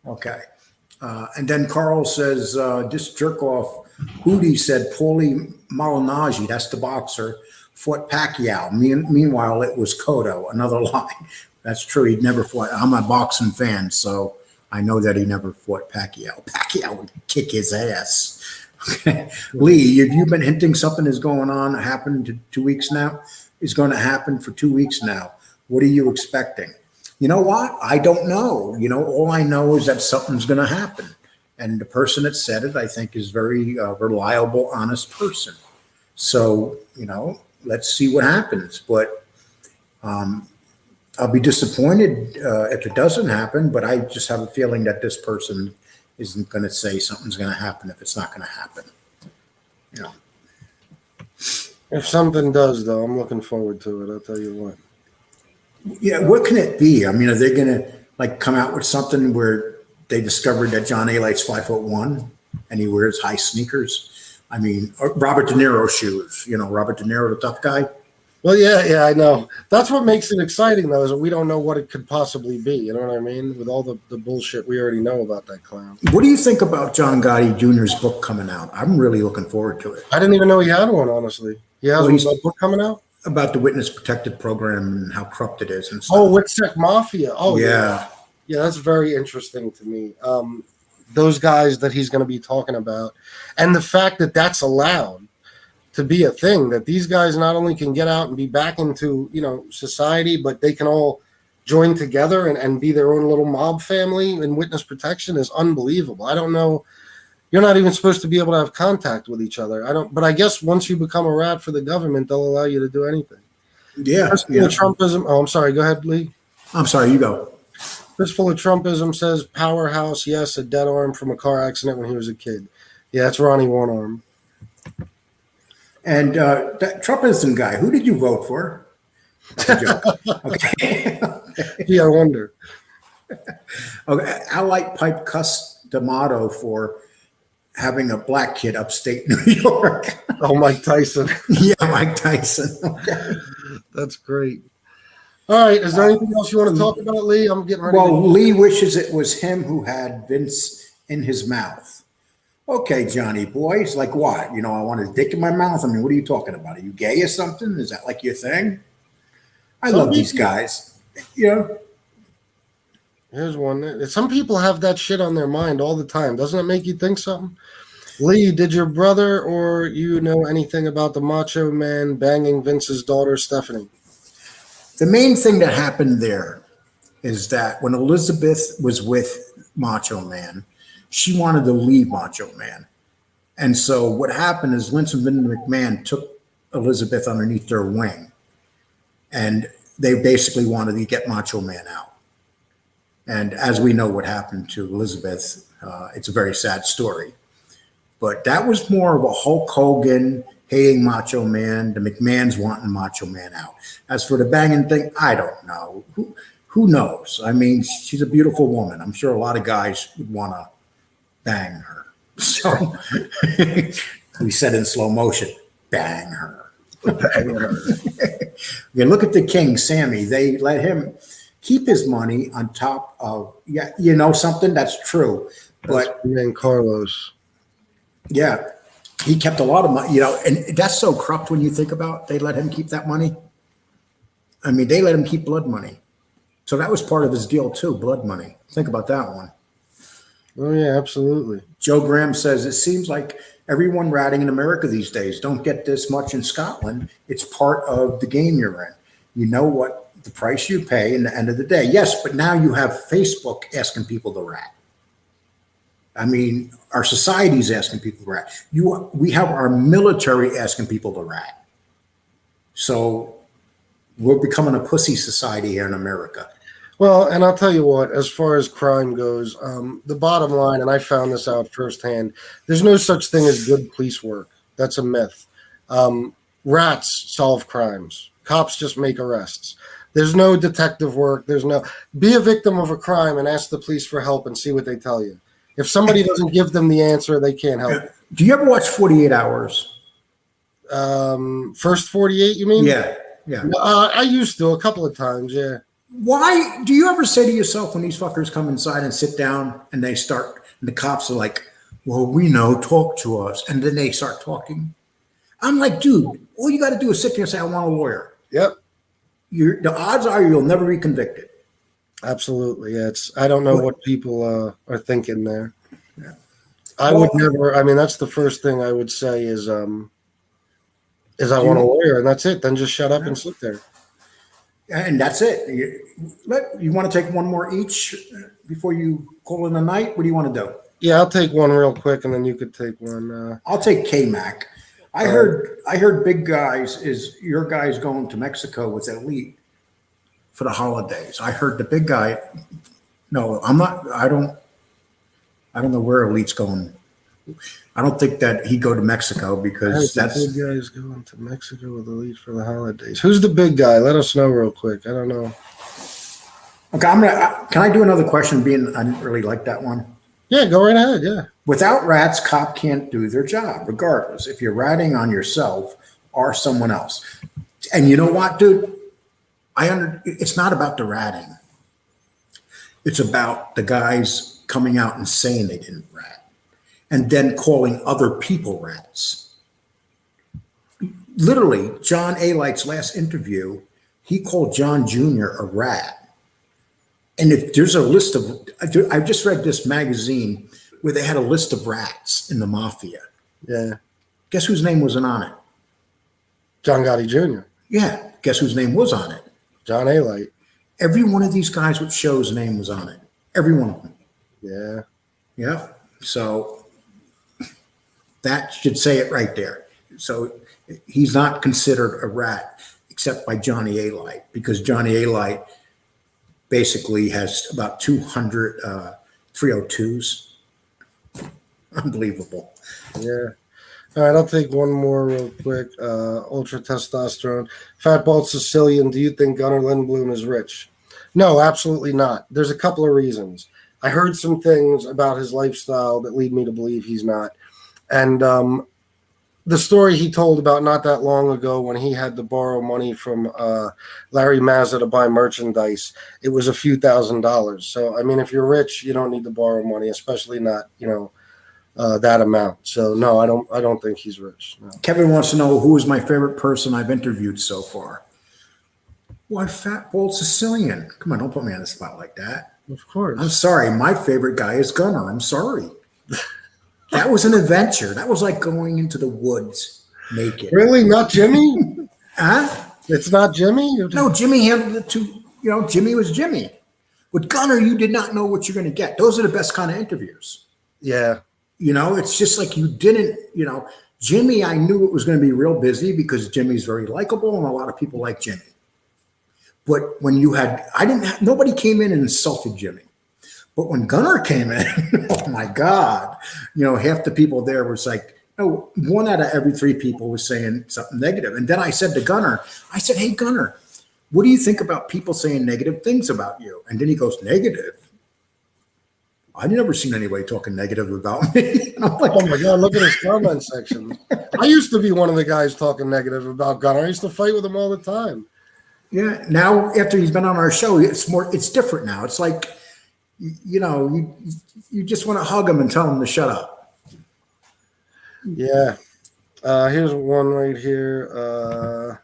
Okay. And then Carl says, this jerk off, Hootie said Paulie Malignaggi, that's the boxer, fought Pacquiao. Meanwhile, it was Cotto, another lie. That's true. He'd never fought. I'm a boxing fan, so I know that he never fought Pacquiao. Pacquiao would kick his ass. Okay. Lee, have you been hinting something is going on, happened 2 weeks now? Is going to happen for 2 weeks now. What are you expecting? You know what? I don't know. All I know is that something's going to happen. And the person that said it, I think, is very reliable, honest person. So, let's see what happens. But I'll be disappointed if it doesn't happen. But I just have a feeling that this person isn't going to say something's going to happen if it's not going to happen. If something does, though, I'm looking forward to it. I'll tell you what. Yeah, what can it be? I mean, are they going to come out with something where they discovered that John A. Light's 5'1" and he wears high sneakers? I mean, Robert De Niro shoes. Robert De Niro, the tough guy. Well, yeah, I know. That's what makes it exciting, though, is that we don't know what it could possibly be. You know what I mean? With all the bullshit we already know about that clown. What do you think about John Gotti Jr.'s book coming out? I'm really looking forward to it. I didn't even know he had one, honestly. He has a book coming out? About the witness protected program and how corrupt it is and stuff. Oh, Witsec Mafia. Oh, yeah. Yeah, that's very interesting to me. Those guys that he's going to be talking about. And the fact that that's allowed to be a thing, that these guys not only can get out and be back into, society, but they can all join together and be their own little mob family in witness protection is unbelievable. I don't know. You're not even supposed to be able to have contact with each other. But I guess once you become a rat for the government, they'll allow you to do anything. Yeah. Trumpism. Oh, I'm sorry. Go ahead, Lee. I'm sorry. You go. Fistful of Trumpism says powerhouse. Yes, a dead arm from a car accident when he was a kid. Yeah, that's Ronnie One Arm. And that Trumpism guy, who did you vote for? That's a joke. Okay. Yeah, I wonder. Okay. Allight Pipe cussed D'Amato for having a black kid upstate New York. Oh, Mike Tyson. Yeah, Mike Tyson. Okay. That's great. All right. Is there anything else you want to talk about, Lee? I'm getting ready. Well, Lee wishes it was him who had Vince in his mouth. Okay, Johnny boy. It's like what? I want his dick in my mouth. I mean, what are you talking about? Are you gay or something? Is that like your thing? I love these guys. Here's one. Some people have that shit on their mind all the time. Doesn't it make you think something? Lee, did your brother or you know anything about the Macho Man banging Vince's daughter, Stephanie? The main thing that happened there is that when Elizabeth was with Macho Man, she wanted to leave Macho Man. And so what happened is Vince and Vince McMahon took Elizabeth underneath their wing. And they basically wanted to get Macho Man out. And as we know what happened to Elizabeth, it's a very sad story. But that was more of a Hulk Hogan hating Macho Man, the McMahons wanting Macho Man out. As for the banging thing, I don't know. Who knows? I mean, she's a beautiful woman. I'm sure a lot of guys would want to bang her. So we said in slow motion, bang her. Bang her. Okay, look at the king, Sammy. They let him keep his money on top of, something that's true. But and Carlos. Yeah, he kept a lot of money, and that's so corrupt when you think about they let him keep that money. I mean, they let him keep blood money. So that was part of his deal too, blood money. Think about that one. Oh, yeah, absolutely. Joe Graham says, it seems like everyone ratting in America these days don't get this much in Scotland. It's part of the game you're in. You know what the price you pay in the end of the day. Yes, but now you have Facebook asking people to rat. I mean, our society's asking people to rat. We have our military asking people to rat. So we're becoming a pussy society here in America. Well, and I'll tell you what, as far as crime goes, the bottom line, and I found this out firsthand, there's no such thing as good police work. That's a myth. Rats solve crimes. Cops just make arrests. There's no detective work. Be a victim of a crime and ask the police for help and see what they tell you. If somebody doesn't give them the answer, they can't help. Do you ever watch 48 Hours? First 48, you mean? Yeah. I used to a couple of times, yeah. Why do you ever say to yourself when these fuckers come inside and sit down and and the cops are like, well, we know, talk to us. And then they start talking. I'm like, dude, all you got to do is sit there and say, I want a lawyer. Yep. The odds are you'll never be convicted. Absolutely. Yeah, I don't know what people are thinking there. Yeah. I would never, I mean, that's the first thing I would say is I want a lawyer, and that's it. Then just shut up and sit there. And that's it. You want to take one more each before you call it a night? What do you want to do? Yeah, I'll take one real quick, and then you could take one. I'll take K-Mac. I heard Big Guys is your guy's going to Mexico with Elite for the holidays. I heard the big guy. No, I'm not. I don't know where Elite's going. I don't think that he'd go to Mexico because that's the big guy's going to Mexico with Elite for the holidays. Who's the big guy? Let us know real quick. I don't know. Okay, can I do another question? Being I didn't really like that one. Yeah, go right ahead. Yeah. Without rats, cop can't do their job, regardless if you're ratting on yourself or someone else. And you know what, dude? It's not about the ratting. It's about the guys coming out and saying they didn't rat, and then calling other people rats. Literally, John A. Light's last interview, he called John Jr. a rat. And if there's a list of, I just read this magazine where they had a list of rats in the mafia. Yeah. Guess whose name wasn't on it? John Gotti Jr. Yeah. Guess whose name was on it? John A. Light. Every one of these guys with shows' name was on it. Every one of them. Yeah. Yeah. So that should say it right there. So he's not considered a rat except by Johnny A. Light, because Johnny A. Light basically has about 200 302s. Unbelievable. Yeah. All right, I'll take one more real quick. Ultra testosterone. Fat Bald Sicilian, do you think Gunnar Lindblom is rich? No, absolutely not. There's a couple of reasons. I heard some things about his lifestyle that lead me to believe he's not. And the story he told about not that long ago when he had to borrow money from Larry Mazza to buy merchandise, it was a few $1,000s. So, I mean, if you're rich, you don't need to borrow money, especially not, that amount. So, no, I don't think he's rich. No. Kevin wants to know who is my favorite person I've interviewed so far. Why, Fat Bald Sicilian? Come on, don't put me on the spot like that. Of course. I'm sorry. My favorite guy is Gunnar. I'm sorry. That was an adventure. That was like going into the woods naked. Really? Not Jimmy? Huh? It's not Jimmy? No, Jimmy handled it too. Jimmy was Jimmy. With Gunnar, you did not know what you're going to get. Those are the best kind of interviews. Yeah. It's just like you didn't, Jimmy, I knew it was going to be real busy because Jimmy's very likable and a lot of people like Jimmy. But when nobody came in and insulted Jimmy. But when Gunnar came in, oh my God, half the people there was like, one out of every three people was saying something negative. And then I said to Gunnar, hey, Gunnar, what do you think about people saying negative things about you? And then he goes, negative? I've never seen anybody talking negative about me. And I'm like, oh my God, look at his comment section. I used to be one of the guys talking negative about Gunnar. I used to fight with him all the time. Yeah. Now, after he's been on our show, it's different now. It's like, you just want to hug him and tell him to shut up. Yeah. Here's one right here.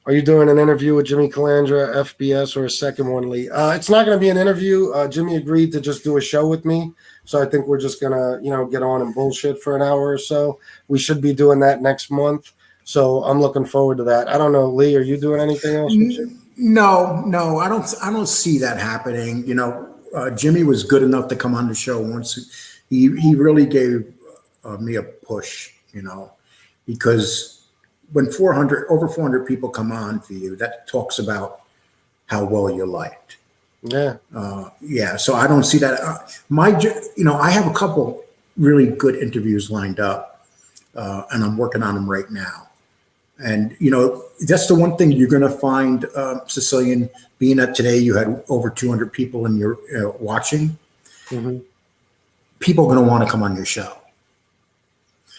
Are you doing an interview with Jimmy Calandra, FBS, or a second one, Lee? It's not going to be an interview. Jimmy agreed to just do a show with me. So I think we're just going to, get on and bullshit for an hour or so. We should be doing that next month. So I'm looking forward to that. I don't know, Lee, are you doing anything else? No, I don't see that happening. Jimmy was good enough to come on the show once. He really gave me a push, because when over 400 people come on for you, that talks about how well you're liked. Yeah. Yeah, so I don't see that. I have a couple really good interviews lined up, and I'm working on them right now. And that's the one thing you're going to find, Sicilian, being that today you had over 200 people in your watching. Mm-hmm. People are going to want to come on your show.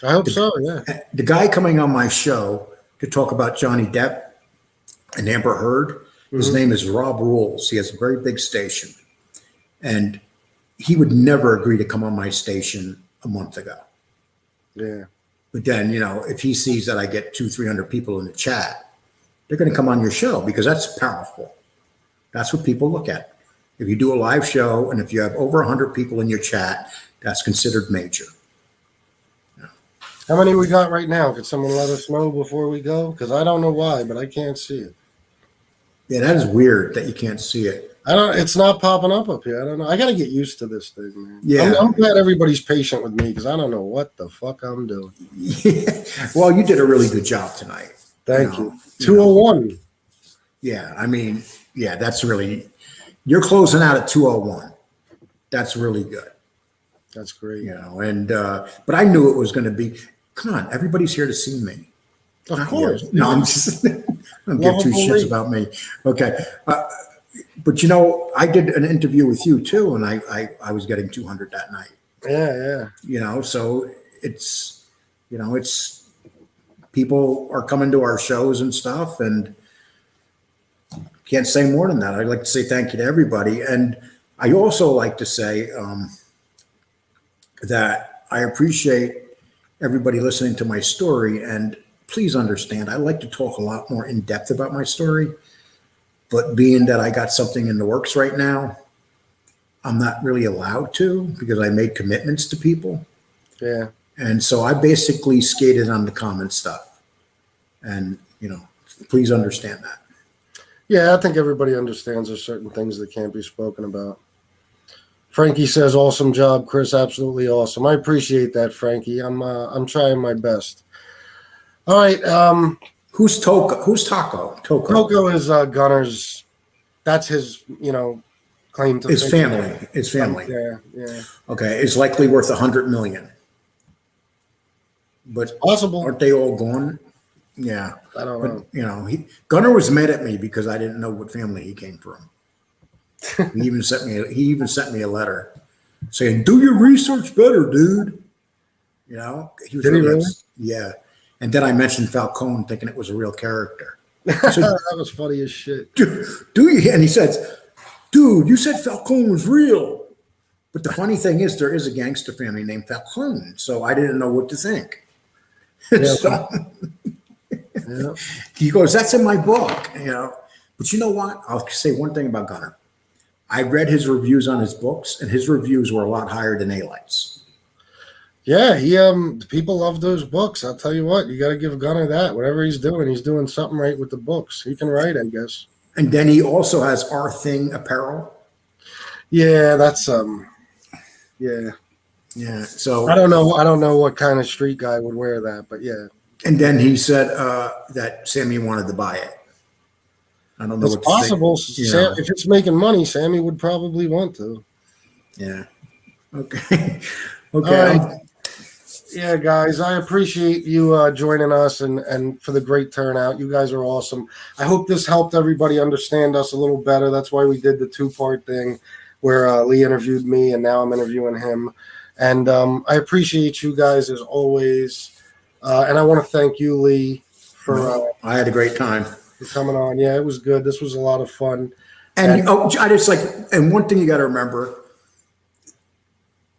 I hope so. Yeah. The guy coming on my show to talk about Johnny Depp and Amber Heard, his name is Rob Rules. He has a very big station, and he would never agree to come on my station a month ago. Yeah. But then, if he sees that I get 200-300 people in the chat, they're going to come on your show because that's powerful. That's what people look at. If you do a live show and if you have over 100 people in your chat, that's considered major. How many we got right now? Could someone let us know before we go? Because I don't know why, but I can't see it. Yeah, that is weird that you can't see it. It's not popping up here. I don't know. I got to get used to this thing, man. Yeah. I'm glad everybody's patient with me because I don't know what the fuck I'm doing. Yeah. Well, you did a really good job tonight. Thank you. 201. Yeah, that's really, you're closing out at 201. That's really good. That's great. But I knew it was going to be, come on, everybody's here to see me. Of course. No, I'm just, I don't give two shits about me. Okay. But I did an interview with you too, and I was getting 200 that night. Yeah. So it's people are coming to our shows and stuff, and can't say more than that. I'd like to say thank you to everybody. And I also like to say that I appreciate everybody listening to my story. And please understand, I like to talk a lot more in depth about my story. But being that I got something in the works right now, I'm not really allowed to because I made commitments to people. Yeah. And so I basically skated on the common stuff. And, please understand that. Yeah, I think everybody understands there's certain things that can't be spoken about. Frankie says, awesome job, Chris. Absolutely awesome. I appreciate that, Frankie. I'm trying my best. All right. Who's Toco? Who's Taco? Toco is Gunner's. That's his, claim to his family. His family. Yeah. Okay, it's likely worth $100 million. But possible. Aren't they all gone? Yeah. I don't know. Gunner was mad at me because I didn't know what family he came from. He even sent me a letter saying, "Do your research better, dude." He was really? Yeah. And then I mentioned Falcone, thinking it was a real character. So, that was funny as shit. Do you? And he says, "Dude, you said Falcone was real." But the funny thing is, there is a gangster family named Falcone, so I didn't know what to think. Yeah. Yeah. He goes, "That's in my book," But you know what? I'll say one thing about Gunner. I read his reviews on his books, and his reviews were a lot higher than A-Light's. Yeah, people love those books. I'll tell you what, you got to give Gunner that. Whatever he's doing something right with the books. He can write, I guess. And then he also has Our Thing apparel. Yeah, that's yeah. Yeah. So I don't know what kind of street guy would wear that, but yeah. And then he said that Sammy wanted to buy it. I don't know. It's possible. If it's making money, Sammy would probably want to. Yeah. Okay. Okay. Yeah, guys, I appreciate you joining us and for the great turnout. You guys are awesome. I hope this helped everybody understand us a little better. That's why we did the 2-part thing where Lee interviewed me and now I'm interviewing him. And I appreciate you guys as always. And I want to thank you, Lee, for I had a great time for coming on. Yeah, it was good. This was a lot of fun. And one thing you got to remember,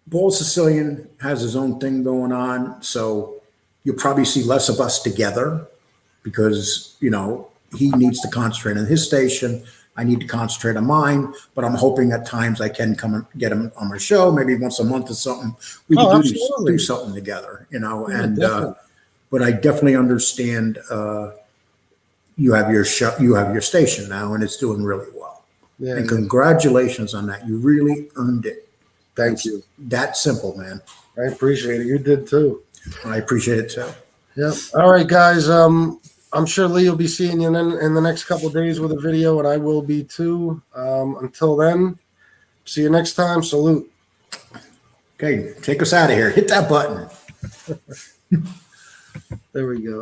Bald Sicilian has his own thing going on, so you'll probably see less of us together because, he needs to concentrate on his station. I need to concentrate on mine, but I'm hoping at times I can come and get him on my show, maybe once a month or something. We can do something together, Yeah, but I definitely understand, you have your show, you have your station now, and it's doing really well. Yeah. And congratulations on that. You really earned it. Thank you. That simple, man. I appreciate it. You did too. I appreciate it too. Yep. All right, guys. I'm sure Lee will be seeing you in the next couple of days with a video, and I will be too. Until then, see you next time. Salute. Okay, take us out of here. Hit that button. There we go.